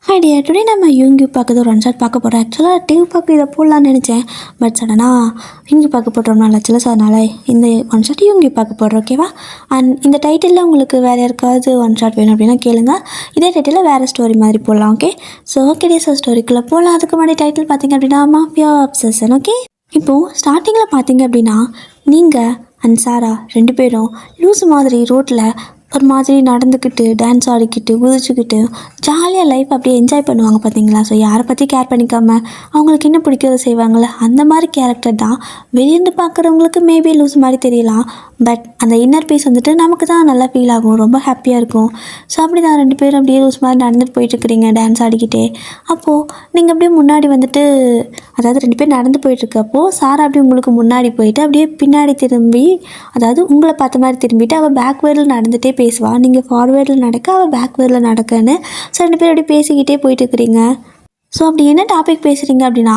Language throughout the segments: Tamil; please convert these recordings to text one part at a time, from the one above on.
ஹாய் டியர், டுடே நம்ம யூங்கி பார்க்குறது ஒரு ஒன் ஷாட் பார்க்க போகிறோம். ஆக்சுவலாக டிவி பார்க்க இதை போடலான்னு நினச்சேன். பட் சடனாக யூங்கி பார்க்க போட்டோம்னா லட்சம் அதனால் இந்த ஒன் ஷாட் யூங்கி பார்க்க போடுறோம். ஓகேவா? அண்ட் இந்த டைட்டிலில் உங்களுக்கு வேறு யாருக்காவது ஒன் ஷாட் வேணும் அப்படின்னா கேளுங்க. இதே டைட்டிலில் வேறு ஸ்டோரி மாதிரி போடலாம். ஓகே, ஸோ ஓகே டே, ஸோ ஸ்டோரிக்குள்ளே போகலாம். அதுக்கு முன்னாடி டைட்டில் பார்த்தீங்க அப்படின்னா மாஃபியா அப்சஷன். ஓகே, இப்போது ஸ்டார்டிங்கில் பார்த்தீங்க அப்படின்னா நீங்கள் அண்ட் சாரா ரெண்டு பேரும் லூஸ் மாதிரி ரோட்டில் ஒரு மாதிரி நடந்துக்கிட்டு டான்ஸ் ஆடிக்கிட்டு குதிச்சுக்கிட்டு ஜாலியாக லைஃப் அப்படியே என்ஜாய் பண்ணுவாங்க பார்த்தீங்களா? ஸோ யாரை பற்றி கேர் பண்ணிக்காமல் அவங்களுக்கு என்ன பிடிக்கிறத செய்வாங்களே, அந்த மாதிரி கேரக்டர் தான். வெளியிருந்து பார்க்குறவங்களுக்கு மேபி லூஸ் மாதிரி தெரியலாம். பட் அந்த இன்னர் பீஸ் வந்துட்டு நமக்கு தான் நல்லா ஃபீல் ஆகும், ரொம்ப ஹாப்பியாக இருக்கும். ஸோ அப்படி தான் ரெண்டு பேரும் அப்படியே லூஸ் மாதிரி நடந்துட்டு போயிட்டுருக்குறீங்க டான்ஸ் ஆடிக்கிட்டே. அப்போது நீங்கள் அப்படியே முன்னாடி வந்துட்டு, அதாவது ரெண்டு பேர் நடந்து போயிட்டுருக்கப்போ சாரா அப்படியே உங்களுக்கு முன்னாடி போயிட்டு அப்படியே பின்னாடி திரும்பி, அதாவது உங்களை பார்த்த மாதிரி திரும்பிட்டு அவள் பேக்வேர்டில் நடந்துகிட்டே பேசுவாள். நீங்கள் ஃபார்வேர்டில் நடக்க, அவள் பேக்வேர்டில் நடக்கன்னு. ஸோ ரெண்டு பேரும் அப்படியே பேசிக்கிட்டே போயிட்டுருக்குறீங்க. ஸோ அப்படி என்ன டாபிக் பேசுகிறீங்க அப்படின்னா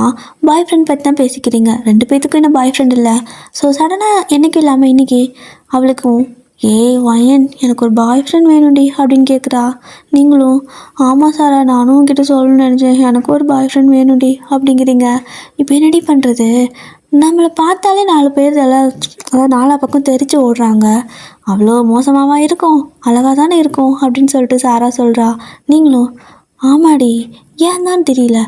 பாய் ஃப்ரெண்ட் பற்றி தான் பேசிக்கிறீங்க. ரெண்டு பேர்த்துக்கும் என்ன பாய் ஃப்ரெண்ட் இல்லை. ஸோ சடனாக என்றைக்கும் இல்லாமல் இன்றைக்கி அவளுக்கும் வயன் எனக்கு ஒரு பாய் ஃப்ரெண்ட் வேணும்டி அப்படின்னு கேட்குறா. நீங்களும் ஆமாம் சாரா, நானும் உங்ககிட்ட சொல்லணும்னு நினச்சேன், எனக்கு ஒரு பாய் ஃப்ரெண்ட் வேணும்டி அப்படிங்கிறீங்க. இப்போ என்னடி பண்ணுறது? நம்மளை பார்த்தாலே 4 பேர் எல்லாம், அதாவது 4 பக்கம் தெரித்து ஓடுறாங்க. அவ்வளோ மோசமாவா இருக்கும், அழகாக தானே இருக்கும் அப்படின்னு சொல்லிட்டு சாரா சொல்கிறா. நீங்களும் ஆமாடி, ஏன் தான் தெரியல,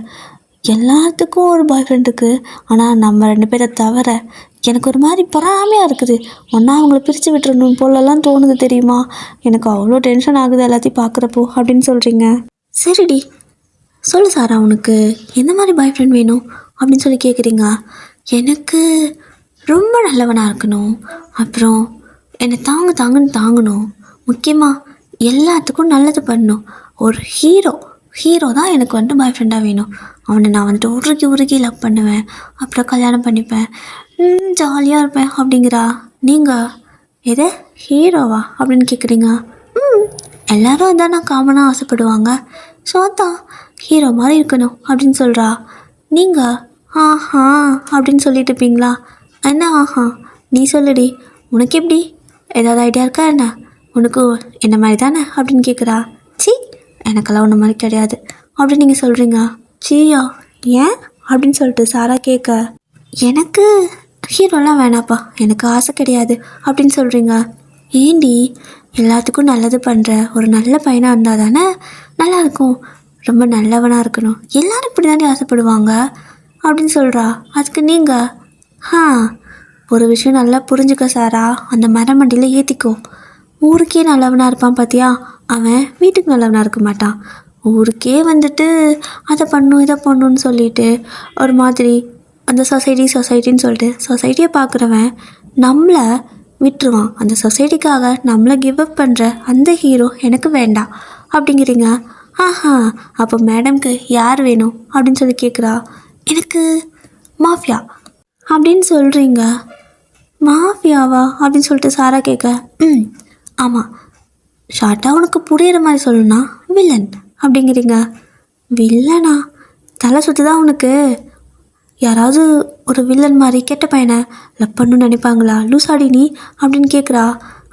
எல்லாத்துக்கும் ஒரு பாய் ஃப்ரெண்ட் இருக்குது, ஆனால் நம்ம 2 பேரை தவிர எனக்கு ஒரு மாதிரி பொறாமையாக இருக்குது. ஒன்றா அவங்கள பிரித்து விட்டுறணும் போலலாம் தோணுது தெரியுமா? எனக்கு அவ்வளோ டென்ஷன் ஆகுது எல்லாத்தையும் பார்க்குறப்போ அப்படின்னு சொல்கிறீங்க. சரிடி, சொல்லு சாரா, உனக்கு எந்த மாதிரி பாய் ஃப்ரெண்ட் வேணும் அப்படின்னு சொல்லி கேட்குறீங்க. எனக்கு ரொம்ப நல்லவனாக இருக்கணும், அப்புறம் என்னை தாங்குன்னு தாங்கணும், முக்கியமாக எல்லாத்துக்கும் நல்லது பண்ணணும், ஒரு ஹீரோ தான் எனக்கு வந்துட்டு பாய் ஃப்ரெண்டாக வேணும். அவனை நான் வந்துட்டு உருகி லவ் பண்ணுவேன், அப்புறம் கல்யாணம் பண்ணிப்பேன், ஜாலியாக இருப்பேன் அப்படிங்கிறா. நீங்கள் எது ஹீரோவா அப்படின்னு கேட்குறீங்க. எல்லோரும் அதான் நான் காமனாக ஆசைப்படுவாங்க, ஸோ அதான் ஹீரோ மாதிரி இருக்கணும் அப்படின்னு சொல்கிறா. நீங்கள் ஆஹா அப்படின்னு சொல்லிட்டு இருப்பீங்களா? என்ன ஆஹா, நீ சொல்லுடி, உனக்கு எப்படி, ஏதாவது ஐடியா இருக்கா என்ன? உனக்கு என்ன மாதிரி தானே அப்படின்னு கேட்குறா. சி, எனக்கெல்லாம் ஒன்று மாதிரி கிடையாது அப்படின்னு நீங்கள் சொல்கிறீங்க. சீயா, ஏன் அப்படின்னு சொல்லிட்டு சாரா கேட்க, எனக்கு ஹீரோலாம் வேணாப்பா, எனக்கு ஆசை கிடையாது அப்படின்னு சொல்கிறீங்க. ஏண்டி, எல்லாத்துக்கும் நல்லது பண்ணுற ஒரு நல்ல பையனாக இருந்தால் தானே நல்லாயிருக்கும், ரொம்ப நல்லவனாக இருக்கணும், எல்லோரும் இப்படி தானே ஆசைப்படுவாங்க அப்படின்னு சொல்கிறா. அதுக்கு நீங்கள் ஒரு விஷயம் நல்லா புரிஞ்சுக்க சாரா, அந்த மரமண்டியில் ஏற்றிக்கோ. ஊருக்கே நல்லவனாக இருப்பான் பார்த்தியா, அவன் வீட்டுக்கு நல்லவனாக இருக்க மாட்டான். ஊருக்கே வந்துட்டு அதை பண்ணும் இதை பண்ணுன்னு சொல்லிட்டு ஒரு மாதிரி அந்த சொசைட்டின்னு சொல்லிட்டு சொசைட்டியை பார்க்குறவன் நம்மளை விட்டுருவான். அந்த சொசைட்டிக்காக நம்மளை கிவ் அப் பண்ணுற அந்த ஹீரோ எனக்கு வேண்டாம் அப்படிங்கிறீங்க. அப்போ மேடம்க்கு யார் வேணும் அப்படின்னு சொல்லி கேட்குறா. எனக்கு மாஃபியா அப்படின்னு சொல்கிறீங்க. மாஃபியாவா அப்படின்னு சொல்லிட்டு சாரா கேட்க, ஆமாம், ஷார்ட்டாக உனக்கு புரியிற மாதிரி சொல்லணும்னா வில்லன் அப்படிங்கிறீங்க. வில்லனா? தலை சுற்றுதான் உனக்கு? யாராவது ஒரு வில்லன் மாதிரி கெட்ட பையனை லவ் பண்ணணும்னு நினைப்பாங்களா? லூசாடி நீ அப்படின்னு கேட்குறா.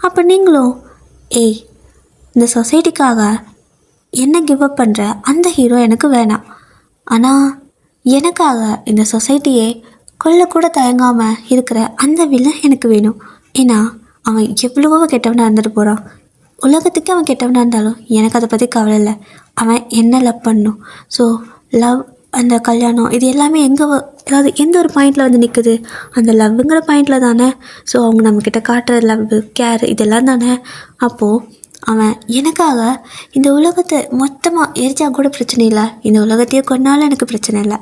அப்போ நீங்களும் இந்த சொசைட்டிக்காக என்ன கிவ் அப் பண்ணுற அந்த ஹீரோ எனக்கு வேணாம், ஆனால் எனக்காக இந்த சொசைட்டியே கொல்லக்கூட தயங்காமல் இருக்கிற அந்த வில்லன் எனக்கு வேணும். ஏன்னா அவன் எவ்வளவோ கெட்டவனாக இருந்துட்டு போகிறான், உலகத்துக்கு அவன் கெட்டவனாக இருந்தாலும் எனக்கு அதை பற்றி கவலை இல்லை, அவன் என்ன லவ் பண்ணணும். ஸோ லவ், அந்த கல்யாணம், இது எல்லாமே அதாவது எந்த ஒரு பாயிண்டில் வந்து நிற்குது, அந்த லவ்ங்கிற பாயிண்டில் தானே. ஸோ அவங்க நம்மக்கிட்ட காட்டுற லவ், கேர் இதெல்லாம் தானே. அப்போது அவன் எனக்காக இந்த உலகத்தை மொத்தமாக எரிச்சா கூட பிரச்சனை இல்லை, இந்த உலகத்தையே கொண்டாலும் எனக்கு பிரச்சனை இல்லை,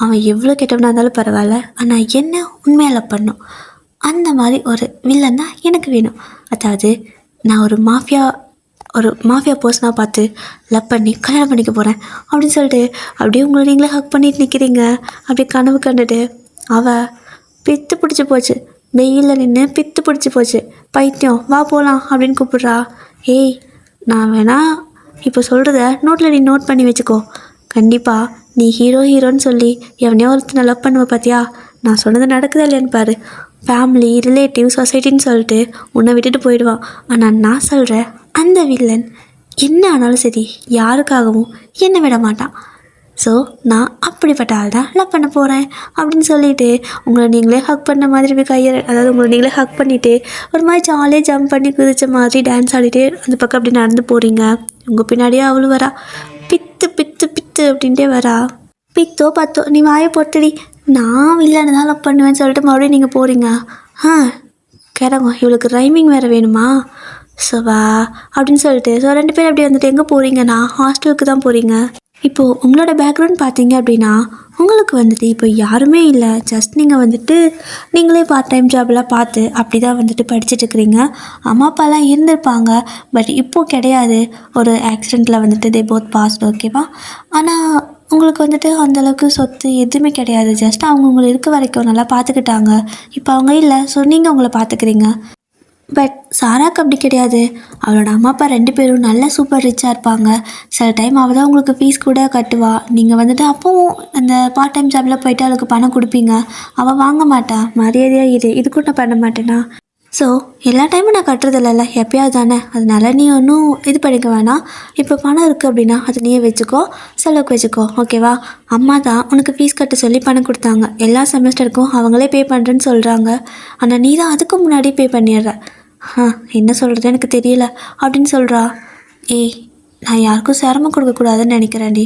அவன் எவ்வளோ கெட்டவனாக இருந்தாலும் பரவாயில்ல, ஆனால் என்ன உண்மையாக லவ் பண்ணும், அந்த மாதிரி ஒரு வில்லன் தான் எனக்கு வேணும். அதாவது நான் ஒரு மாஃபியா பர்சனாக பார்த்து லவ் பண்ணி கல்யாணம் பண்ணிக்க போகிறேன் அப்படின்னு சொல்லிட்டு அப்படியே உங்களை நீங்களே ஹக் பண்ணிட்டு நிற்கிறீங்க. அப்படியே கனவு கண்டுட்டு அவள் பித்து பிடிச்சி போச்சு, வெயிலில் நின்று பித்து பிடிச்சி போச்சு, பைத்தியம் வா போகலாம் அப்படின்னு கூப்பிட்றா. நான் வேணா இப்போ சொல்கிறத நோட்டில் நீ நோட் பண்ணி வச்சுக்கோ, கண்டிப்பாக நீ ஹீரோன்னு சொல்லி எவனையோ ஒருத்தனை லவ் பண்ணுவ பார்த்தியா, நான் சொன்னது நடக்குதா இல்லையான்னு பாரு. ஃபேமிலி, ரிலேட்டிவ், சொசைட்டின்னு சொல்லிட்டு உன்னை விட்டுட்டு போயிடுவான், ஆனால் நான் சொல்கிறேன் அந்த வில்லன் என்ன ஆனாலும் சரி யாருக்காகவும் என்னை விட மாட்டான். ஸோ நான் அப்படிப்பட்ட ஆள் தான் லவ் பண்ண போகிறேன் அப்படின்னு சொல்லிவிட்டு உங்களை நீங்களே ஹக் பண்ண மாதிரி அதாவது உங்களை நீங்களே ஹக் பண்ணிவிட்டு ஒரு மாதிரி ஜாலியாக ஜம்ப் பண்ணி குதிச்ச மாதிரி டான்ஸ் ஆடிட்டு அந்த பக்கம் அப்படி நடந்து போகிறீங்க. உங்கள் பின்னாடியே அவளும் வரா. பித்து பித்து பித்து அப்படின்ட்டே வரா. பித்தோ பத்தோ நீ வாயை பொறுத்தடி, நான் வில்லனை தான் லவ் பண்ணுவேன்னு சொல்லிட்டு மறுபடியும் நீங்கள் போகிறீங்க. கிடங்க இவளுக்கு ரைமிங் வேறு வேணுமா? ஸோ வா அப்படின்னு சொல்லிட்டு ஸோ 2 பேர் அப்படி வந்துட்டு எங்கே போகிறீங்கன்னா ஹாஸ்டலுக்கு தான் போகிறீங்க. இப்போது உங்களோட பேக்ரவுண்ட் பார்த்தீங்க அப்படின்னா உங்களுக்கு வந்துட்டு இப்போ யாருமே இல்லை, ஜஸ்ட் நீங்கள் வந்துட்டு நீங்களே பார்ட் டைம் ஜாப்லாம் பார்த்து அப்படி தான் வந்துட்டு படிச்சுட்ருக்கிறீங்க. அம்மா அப்பாலாம் இருந்திருப்பாங்க, பட் இப்போது கிடையாது. ஒரு ஆக்சிடெண்ட்டில் வந்துட்டு தே போத் பாஸ்ட், ஓகேவா? ஆனால் உங்களுக்கு வந்துட்டு அந்தளவுக்கு சொத்து எதுவுமே கிடையாது. ஜஸ்ட் அவங்க உங்களை இருக்க வரைக்கும் நல்லா பார்த்துக்கிட்டாங்க. இப்போ அவங்க இல்லை, ஸோ நீங்கள் உங்களை பார்த்துக்கிறீங்க. பட் சாராக்கு அப்படி கிடையாது. அவளோட அம்மா அப்பா 2 பேரும் நல்ல சூப்பர் ரிச்சாக இருப்பாங்க. சில டைம் அவள் தான் உங்களுக்கு ஃபீஸ் கூட கட்டுவா. நீங்கள் வந்துட்டு அப்போவும் அந்த பார்ட் டைம் ஜாபில் போயிட்டு அவளுக்கு பணம் கொடுப்பீங்க. அவள் வாங்க மாட்டா. மரியாதையாக இது கூட நான் பண்ண மாட்டேனா. ஸோ எல்லா டைமும் நான் கட்டுறது இல்லைல்ல, எப்பயாவது தானே. அதனால நீ ஒன்றும் இது பண்ணிக்க வேணாம். இப்போ பணம் இருக்குது அப்படின்னா அதை நீயே வச்சுக்கோ, செலவுக்கு வச்சுக்கோ, ஓகேவா? அம்மா தான் உனக்கு ஃபீஸ் கட்ட சொல்லி பணம் கொடுத்தாங்க. எல்லா செமஸ்டருக்கும் அவங்களே பே பண்ணுறேன்னு சொல்கிறாங்க. ஆனால் நீ தான் அதுக்கு முன்னாடி பே பண்ணிடுற. என்ன சொல்கிறது எனக்கு தெரியல அப்படின்னு சொல்கிறா. ஏய், நான் யாருக்கும் சிரமம் கொடுக்கக்கூடாதுன்னு நினைக்கிறேன்டி.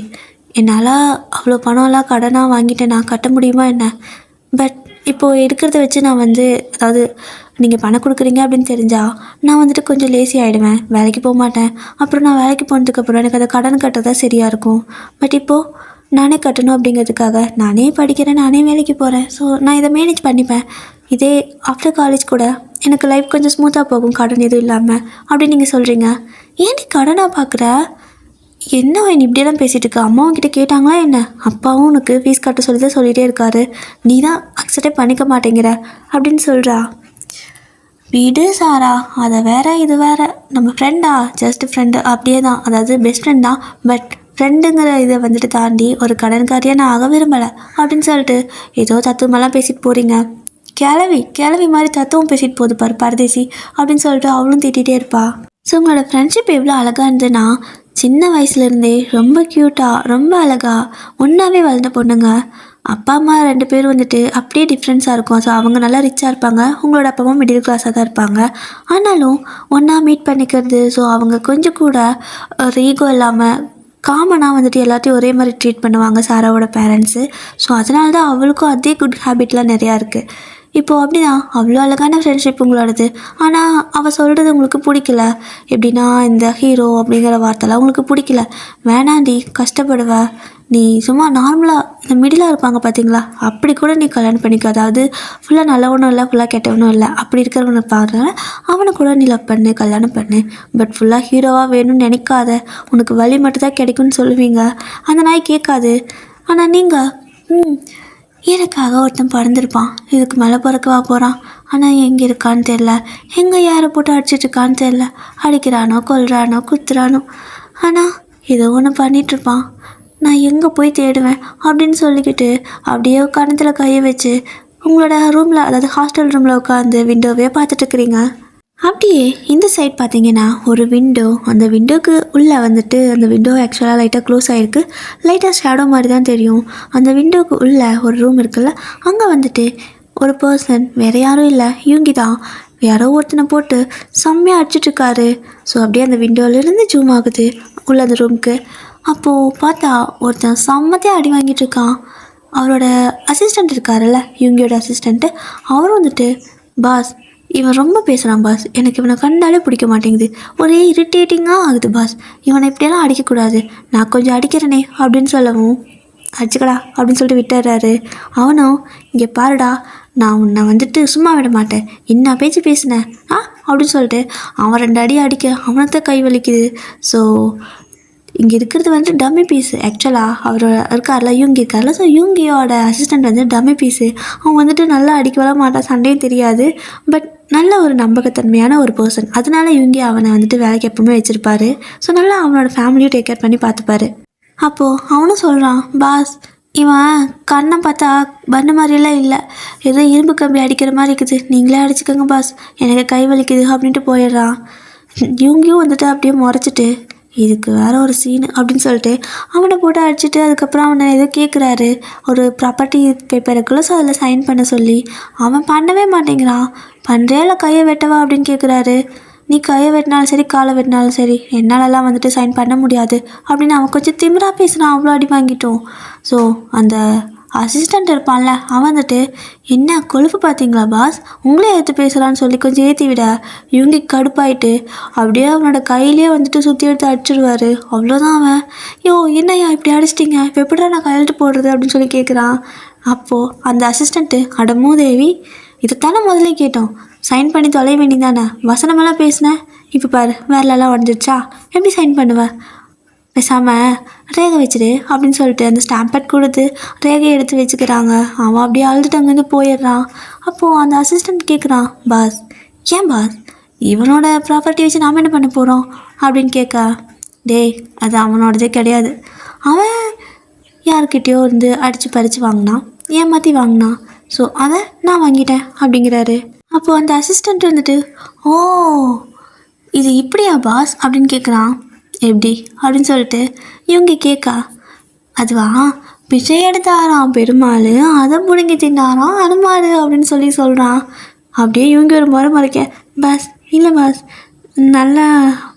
என்னால் அவ்வளோ பணம்லாம் கடனாக வாங்கிட்டேன், நான் கட்ட முடியுமா என்ன? பட் இப்போது இருக்கிறத வச்சு நான் அதாவது நீங்கள் பணம் கொடுக்குறீங்க அப்படின்னு தெரிஞ்சால் நான் வந்துட்டு கொஞ்சம் லேசி ஆகிடுவேன், வேலைக்கு போக மாட்டேன். அப்புறம் நான் வேலைக்கு போனதுக்கப்புறம் எனக்கு அதை கடன் கட்டதான் சரியாக இருக்கும். பட் இப்போது நானே கட்டணும் அப்படிங்கிறதுக்காக நானே படிக்கிறேன், நானே வேலைக்கு போகிறேன். ஸோ நான் இதை மேனேஜ் பண்ணிப்பேன். இதே ஆஃப்டர் காலேஜ் கூட எனக்கு லைஃப் கொஞ்சம் ஸ்மூத்தாக போகும், கடன் எதுவும் இல்லாமல் அப்படின்னு நீங்கள் சொல்கிறீங்க. ஏன் நீ கடனாக பார்க்குற? என்ன நீ இப்படியெல்லாம் பேசிகிட்டு இருக்க? அம்மாவும் கிட்டே கேட்டாங்களா என்ன? அப்பாவும் உனக்கு ஃபீஸ் கட்ட சொல்லி தான் சொல்லிகிட்டே இருக்காரு, நீ தான் அக்செப்டே பண்ணிக்க மாட்டேங்கிற அப்படின்னு சொல்கிறா. வீடு சாரா, அதை வேற இது வேற, நம்ம ஃப்ரெண்டா, ஜஸ்ட் ஃப்ரெண்டு அப்படியே தான், அதாவது பெஸ்ட் ஃப்ரெண்ட் தான். பட் ஃப்ரெண்டுங்கிற இதை வந்துட்டு தாண்டி ஒரு கடன்காரியாக நான் ஆக விரும்பலை அப்படின்னு சொல்லிட்டு ஏதோ தத்துவமெல்லாம் பேசிட்டு போகிறீங்க. கிளவி மாதிரி தத்துவம் பேசிட்டு போகுது பாரு பரதேசி அப்படின்னு சொல்லிட்டு அவளும் திட்டிகிட்டே இருப்பா. ஸோ உங்களோட ஃப்ரெண்ட்ஷிப் எவ்வளோ அழகாக இருந்ததுன்னா, சின்ன வயசுலேருந்தே ரொம்ப க்யூட்டாக ரொம்ப அழகாக ஒன்றாவே வளர்ந்த பொண்ணுங்க. அப்பா அம்மா 2 பேரும் வந்துட்டு அப்படியே டிஃப்ரென்ஸாக இருக்கும். ஸோ அவங்க நல்லா ரிச்சாக இருப்பாங்க, உங்களோட அப்பா அம்மா மிடில் கிளாஸாக தான் இருப்பாங்க. ஆனாலும் ஒன்றா மீட் பண்ணிக்கிறது. ஸோ அவங்க கொஞ்சம் கூட ஒரு ஈகோ இல்லாமல் காமனாக வந்துட்டு எல்லாத்தையும் ஒரே மாதிரி ட்ரீட் பண்ணுவாங்க சாராவோட பேரண்ட்ஸு. ஸோ அதனால தான் அவளுக்கும் அதே குட் ஹேபிட்லாம் நிறையா இருக்குது. இப்போது அப்படிதான் அவ்வளோ அழகான ஃப்ரெண்ட்ஷிப் உங்களோடது. ஆனால் அவள் சொல்கிறது உங்களுக்கு பிடிக்கல. எப்படின்னா இந்த ஹீரோ அப்படிங்கிற வார்த்தைலாம் உங்களுக்கு பிடிக்கல. வேணாண்டி, கஷ்டப்படுவ. நீ சும்மா நார்மலாக இந்த மிடிலாக இருப்பாங்க பார்த்தீங்களா, அப்படி கூட நீ கல்யாணம் பண்ணிக்க. அதாவது ஃபுல்லாக நல்லவனும் இல்லை, ஃபுல்லாக கெட்டவனும் இல்லை, அப்படி இருக்கிறவனை பாருங்க, அவனை கூட நீ லவ் பண்ணு, கல்யாணம் பண்ணு. பட் ஃபுல்லாக ஹீரோவாக வேணும்னு நினைக்காத, உனக்கு வழி மட்டும்தான் கிடைக்கும்னு சொல்லுவீங்க. அந்த நாய் கேட்காது. ஆனால் நீங்கள் எனக்காக ஒருத்தன் பிறந்திருப்பான், இதுக்கு மேலே பிறக்கவா போகிறான். ஆனால் எங்கே இருக்கான்னு தெரில, எங்கே யாரை போட்டு அடிச்சிட்ருக்கான்னு தெரில, அடிக்கிறானோ கொல்றானோ குத்துறானோ, ஆனால் ஏதோ ஒன்று பண்ணிகிட்ருப்பான், நான் எங்கே போய் தேடுவேன் அப்படின்னு சொல்லிக்கிட்டு அப்படியே கணத்தில் கையை வச்சு உங்களோட ரூமில், அதாவது ஹாஸ்டல் ரூமில் உட்காந்து விண்டோவே பார்த்துட்ருக்குறீங்க. அப்படியே இந்த சைட் பார்த்தீங்கன்னா ஒரு விண்டோ, அந்த விண்டோக்கு உள்ளே வந்துட்டு அந்த விண்டோ ஆக்சுவலாக லைட்டாக க்ளோஸ் ஆகிருக்கு, லைட்டாக ஷேடோ மாதிரி தான் தெரியும். அந்த விண்டோக்கு உள்ளே ஒரு ரூம் இருக்குல்ல, அங்கே வந்துட்டு ஒரு பர்சன், வேறு யாரும் இல்லை, யூங்கி தான், யாரோ ஒருத்தனை போட்டு செம்மையாக அடிச்சிட்ருக்காரு. ஸோ அப்படியே அந்த விண்டோவிலேருந்து ஜூம் ஆகுது உள்ளே அந்த ரூமுக்கு. அப்போது பார்த்தா ஒருத்தன் செம்மத்தையாக அடி வாங்கிட்டுருக்கான். அவரோட அசிஸ்டண்ட் இருக்காருல்ல, யூங்கியோட அசிஸ்டண்ட்டு, அவரும் வந்துட்டு, பாஸ் இவன் ரொம்ப பேசுகிறான் பாஸ், எனக்கு இவனை கண்டாலே பிடிக்க மாட்டேங்குது, ஒரே இரிட்டேட்டிங்காக ஆகுது பாஸ், இவனை இப்படியெல்லாம் அடிக்கக்கூடாது, நான் கொஞ்சம் அடிக்கிறேனே அப்படின்னு சொல்லவும், அடிச்சுக்கடா அப்படின்னு சொல்லிட்டு விட்டுறாரு. அவனும், இங்கே பாருடா, நான் உன்னை வந்துட்டு சும்மா விட மாட்டேன், என்ன பேச்சு பேசினேன் அப்படின்னு சொல்லிட்டு அவன் 2 அடி அடிக்க அவனைத்தான் கை வலிக்குது. ஸோ இங்கே இருக்கிறது வந்துட்டு டம்மி பீஸு. ஆக்சுவலாக அவர் இருக்கார்ல, யூங்கி இருக்கார்ல, ஸோ யூங்கியோட அசிஸ்டண்ட் வந்து டம்மி பீஸு. அவங்க வந்துட்டு நல்லா அடிக்கவெல்லாம் மாட்டா, சண்டையும் தெரியாது, பட் நல்ல ஒரு நம்பகத்தன்மையான ஒரு பர்சன். அதனால யூங்கி அவனை வந்துட்டு வேலைக்கு எப்பவுமே வச்சுருப்பாரு. ஸோ நல்லா அவனோட ஃபேமிலியும் டேக் கேர் பண்ணி பார்த்துப்பாரு. அப்போது அவனும் சொல்கிறான், பாஸ் இவன் கண்ணை பார்த்தா பண்ண மாதிரியெல்லாம் இல்லை, ஏதோ இரும்பு கம்பி அடிக்கிற மாதிரி இருக்குது, நீங்களே அடிச்சுக்கோங்க பாஸ், எனக்கு கை வலிக்குது அப்படின்ட்டு போயிடுறான். யூங்கியும் வந்துட்டு அப்படியே முறைச்சிட்டு, இதுக்கு வேற ஒரு சீனு அப்படின்னு சொல்லிட்டு அவனை போட்டு அடிச்சுட்டு அதுக்கப்புறம் அவனை ஏதோ கேட்குறாரு ஒரு ப்ராப்பர்ட்டி பேப்பருக்குள்ள. ஸோ அதில் சைன் பண்ண சொல்லி அவன் பண்ணவே மாட்டேங்கிறான். பண்ணுறியா இல்லை கையை வெட்டவா அப்படின்னு கேட்குறாரு. நீ கையை வெட்டினாலும் சரி காலை வெட்டினாலும் சரி என்னாலலாம் வந்துட்டு சைன் பண்ண முடியாது அப்படின்னு அவன் கொஞ்சம் திமிராக பேசுகிறான். அவ்வளோ அடி வாங்கிட்டோம். ஸோ அந்த அசிஸ்டண்ட் இருப்பான்ல அவன் வந்துட்டு என்ன கொழுப்பு பார்த்தீங்களா பாஸ், உங்களே ஏற்று பேசுகிறான்னு சொல்லி கொஞ்சம் ஏற்றி விட இவங்க கடுப்பாயிட்டு அப்படியே அவனோட கையிலே வந்துட்டு சுற்றி எடுத்து அடிச்சிடுவார். அவ்வளோதான் அவன், யோ என்னையா இப்படி அடிச்சிட்டிங்க, இப்போ எப்படிடா நான் கையெழுத்து போடுறது அப்படின்னு சொல்லி கேட்குறான். அப்போது அந்த அசிஸ்டண்ட்டு அடமூதேவி இதைத்தானே முதல்ல கேட்டோம், சைன் பண்ணி தொலைய வேண்டியதானே, வசனமெல்லாம் பேசினேன், இப்போ பாரு வேறெல்லாம் வந்துடுச்சா, எப்படி சைன் பண்ணுவேன், பேசாமல் ரேகை வச்சுடு அப்படின்னு சொல்லிட்டு அந்த ஸ்டாம்பேட் கொடுத்து ரேகையை எடுத்து வச்சுக்கிறாங்க. அவன் அப்படியே அழுதுட்டு அங்கேருந்து போயிடுறான். அப்போது அந்த அசிஸ்டண்ட் கேட்குறான், பாஸ் ஏன் பாஸ் இவனோட ப்ராப்பர்ட்டி வச்சு நாம் என்ன பண்ண போகிறோம் அப்படின்னு கேட்க, டேய் அது அவனோடதே கிடையாது, அவன் யார்கிட்டயோ இருந்து அடித்து பறித்து வாங்கினான், ஏமாற்றி வாங்கினான், ஸோ அதை நான் வாங்கிட்டேன் அப்படிங்கிறாரு. அப்போது அந்த அசிஸ்டண்ட் வந்துட்டு ஓ இது இப்படியா பாஸ் அப்படின்னு கேட்குறான். எப்படி அப்படின்னு சொல்லிட்டு இவங்க கேட்கா, அதுவா பிச்சை எடுத்தாராம் பெருமாள், அதை பிடுங்கி தின்னாராம் அனுமார் அப்படின்னு சொல்லி சொல்கிறான். அப்படியே இவங்க ஒரு முறை மறைக்க, பாஸ் இல்லை பாஸ் நல்லா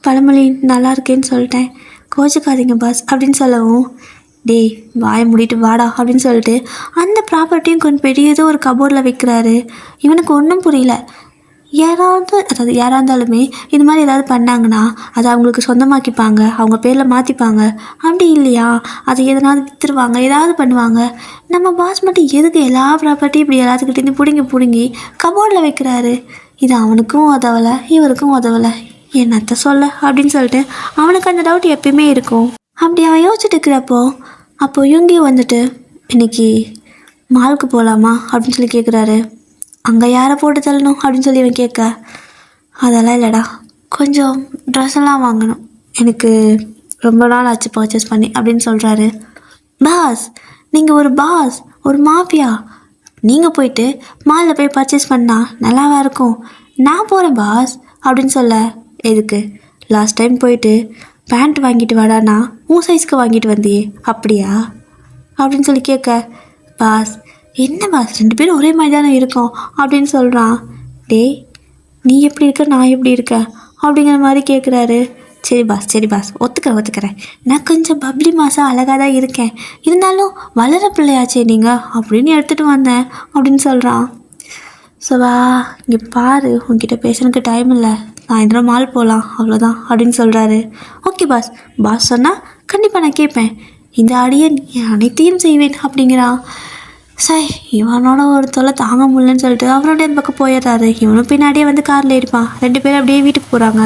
பழமொழி நல்லா இருக்கேன்னு சொல்லிட்டேன், கோச்சிக்காதீங்க பாஸ் அப்படின்னு சொல்லவும், டேய் வாயை மூடிட்டு வாடா அப்படின்னு சொல்லிட்டு அந்த ப்ராப்பர்ட்டியும் கொஞ்சம் பெரியதோ ஒரு கபோர்டில் வைக்கிறாரு. இவனுக்கு ஒன்றும் புரியல. யாராக இருந்தாலுமே இது மாதிரி ஏதாவது பண்ணாங்கன்னா அதை அவங்களுக்கு சொந்தமாக்கிப்பாங்க, அவங்க பேரில் மாற்றிப்பாங்க. அப்படி இல்லையா அதை எதனாவது விற்றுருவாங்க, ஏதாவது பண்ணுவாங்க. நம்ம பாஸ் மட்டும் எதுக்கு எல்லா ப்ராப்பர்ட்டியும் இப்படி எல்லாத்துக்கிட்டேருந்து பிடுங்கி கபோர்டில் வைக்கிறாரு. இது அவனுக்கும் உதவலை இவருக்கும் உதவலை, என்னத்த சொல்ல அப்படின்னு சொல்லிட்டு அவனுக்கு அந்த டவுட் எப்பயுமே இருக்கும். அப்படி அவன் யோசிச்சுட்டு இருக்கிறப்போ அப்போது இவங்க வந்துட்டு இன்னைக்கு மாலுக்கு போகலாமா அப்படின்னு சொல்லி கேட்குறாரு. அங்கே யாரை போட்டு தள்ளணும் அப்படின்னு சொல்லி அவன் கேட்க, அதெல்லாம் இல்லைடா கொஞ்சம் ட்ரெஸ் எல்லாம் வாங்கணும், எனக்கு ரொம்ப நாள் ஆச்சு பர்ச்சேஸ் பண்ணி அப்படின்னு சொல்கிறாரு. பாஸ் நீங்கள் ஒரு பாஸ், ஒரு மாஃபியா, நீங்கள் போயிட்டு மாலில் போய் பர்ச்சேஸ் பண்ணால் நல்லாவா இருக்கும், நான் போகிறேன் பாஸ் அப்படின்னு சொல்ல, எதுக்கு லாஸ்ட் டைம் போயிட்டு பேண்ட் வாங்கிட்டு வாடானா உன் சைஸ்க்கு வாங்கிட்டு வந்தியே அப்படியா அப்படின்னு சொல்லி கேட்க, பாஸ் என்ன பாஸ் ரெண்டு பேரும் ஒரே மாதிரி தானே இருக்கோம் அப்படின்னு சொல்கிறான். டேய் நீ எப்படி இருக்க நான் எப்படி இருக்கேன் அப்படிங்கிற மாதிரி கேட்குறாரு. சரி பாஸ் ஒத்துக்கிறேன், நான் கொஞ்சம் பப்ளி மாதம் அழகாக தான் இருக்கேன், இருந்தாலும் வளர பிள்ளையாச்சே நீங்கள் அப்படின்னு எடுத்துகிட்டு வந்தேன் அப்படின்னு சொல்கிறான். சவா இங்கே பாரு உங்ககிட்ட பேசுறதுக்கு டைம் இல்லை, சாயந்தரம் மால் போகலாம் அவ்வளோதான் அப்படின்னு சொல்கிறாரு. ஓகே பாஸ் சொன்னால் கண்டிப்பாக நான் கேட்பேன், இந்த அடியை அனைத்தையும் செய்வேன் அப்படிங்கிறான். சாய் இவனோட ஒரு தொலை தாங்க முடியலன்னு சொல்லிட்டு அவனோட இந்த பக்கம் போயிடுறாரு. இவனும் பின்னாடியே வந்து காரில் ஏறிப்பான். ரெண்டு பேரும் அப்படியே வீட்டுக்கு போகிறாங்க.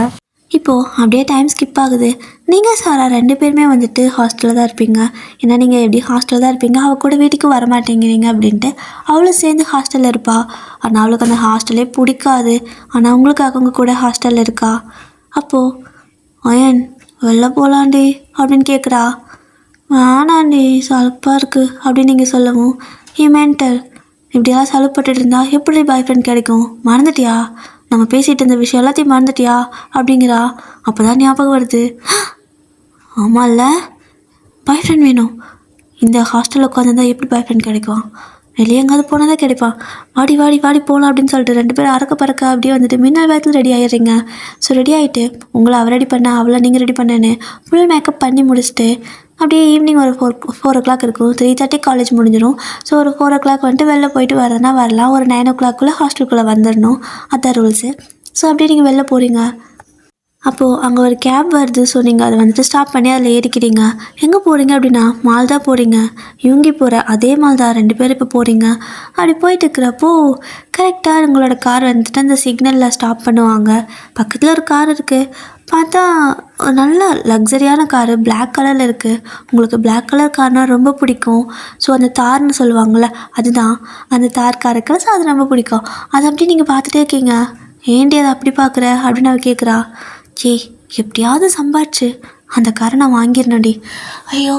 இப்போது அப்படியே டைம் ஸ்கிப் ஆகுது. நீங்கள் சாரா ரெண்டு பேருமே வந்துட்டு ஹாஸ்டலில் தான் இருப்பீங்க. ஏன்னா நீங்கள் எப்படி ஹாஸ்டலில் தான் இருப்பீங்க, அவள் கூட வீட்டுக்கு வர மாட்டேங்கிறீங்க அப்படின்ட்டு அவளும் சேர்ந்து ஹாஸ்டலில் இருப்பாள். ஆனால் அவளுக்கு அந்த ஹாஸ்டலே பிடிக்காது. ஆனால் அவங்களுக்காக அவங்க கூட ஹாஸ்டலில் இருக்கா. அப்போது அயன் வெளில போகலாண்டி அப்படின்னு கேட்குறா. வேணாண்டி சலுப்பாக இருக்குது அப்படின்னு நீங்கள் சொல்லவும், மென்டல் இப்படியெல்லாம் சலுப்பட்டு இருந்தா எப்படி பாய் ஃப்ரெண்ட் கிடைக்கும், மறந்துட்டியா நம்ம பேசிகிட்டு இருந்த விஷயம் எல்லாத்தையும் மறந்துட்டியா அப்படிங்கிறா. அப்போ தான் ஞாபகம் வருது, ஆமாம்ல பாய் ஃப்ரெண்ட் வேணும், இந்த ஹாஸ்டலில் உட்காந்துருந்தா எப்படி பாய் ஃப்ரெண்ட் கிடைக்கும், வெளியே எங்காவது போனால் தான் கிடைப்பான், வாடி போகலாம் அப்படின்னு சொல்லிட்டு ரெண்டு பேரும் அறக்க பறக்க அப்படியே வந்துட்டு மின்னல் வேகத்தில் ரெடி ஆகிடுறீங்க. ஸோ ரெடி ஆகிட்டு உங்களை அவள் ரெடி பண்ண அவளை நீங்கள் ரெடி பண்ணேன்னு ஃபுல் மேக்கப் பண்ணி முடிச்சுட்டு அப்படியே ஈவினிங் ஒரு 4 o'clock இருக்கும். 3:30 காலேஜ் முடிஞ்சிடும். ஸோ ஒரு 4 o'clock வந்துட்டு வெளில போயிட்டு வரதுனா வரலாம். ஒரு 9 o'clock ஹாஸ்டலுக்குள்ளே வந்துடணும், அதான் ரூல்ஸு. ஸோ அப்படியே நீங்கள் வெளில போகிறீங்க. அப்போது அங்கே ஒரு கேப் வருது. ஸோ நீங்கள் அதை வந்துட்டு ஸ்டாப் பண்ணி அதில் ஏறிக்கிறீங்க. எங்கே போகிறீங்க அப்படின்னா மால் தான் போகிறீங்க. இவங்கி போகிற அதே மால் தான், 2 பேர் இப்போ போகிறீங்க. அப்படி போயிட்டு இருக்கிறப்போ கரெக்டாக உங்களோட கார் வந்துட்டு அந்த சிக்னலில் ஸ்டாப் பண்ணுவாங்க. பக்கத்தில் ஒரு கார் இருக்குது. பார்த்தா ஒரு நல்ல லக்ஸரியான காரு, பிளாக் கலரில் இருக்குது. உங்களுக்கு பிளாக் கலர் கார்னால் ரொம்ப பிடிக்கும். ஸோ அந்த தார்னு சொல்லுவாங்கள்ல, அதுதான் அந்த தார் காருக்கு. ஸோ அது ரொம்ப பிடிக்கும். அதை அப்படியே நீங்கள் பார்த்துட்டே இருக்கீங்க. ஏண்டி அதை அப்படி பார்க்குற அப்படின்னு அவள் கேட்குறா. எப்படியாவது சம்பாரிச்சு அந்த காரை நான் வாங்கிடணும்டி. ஐயோ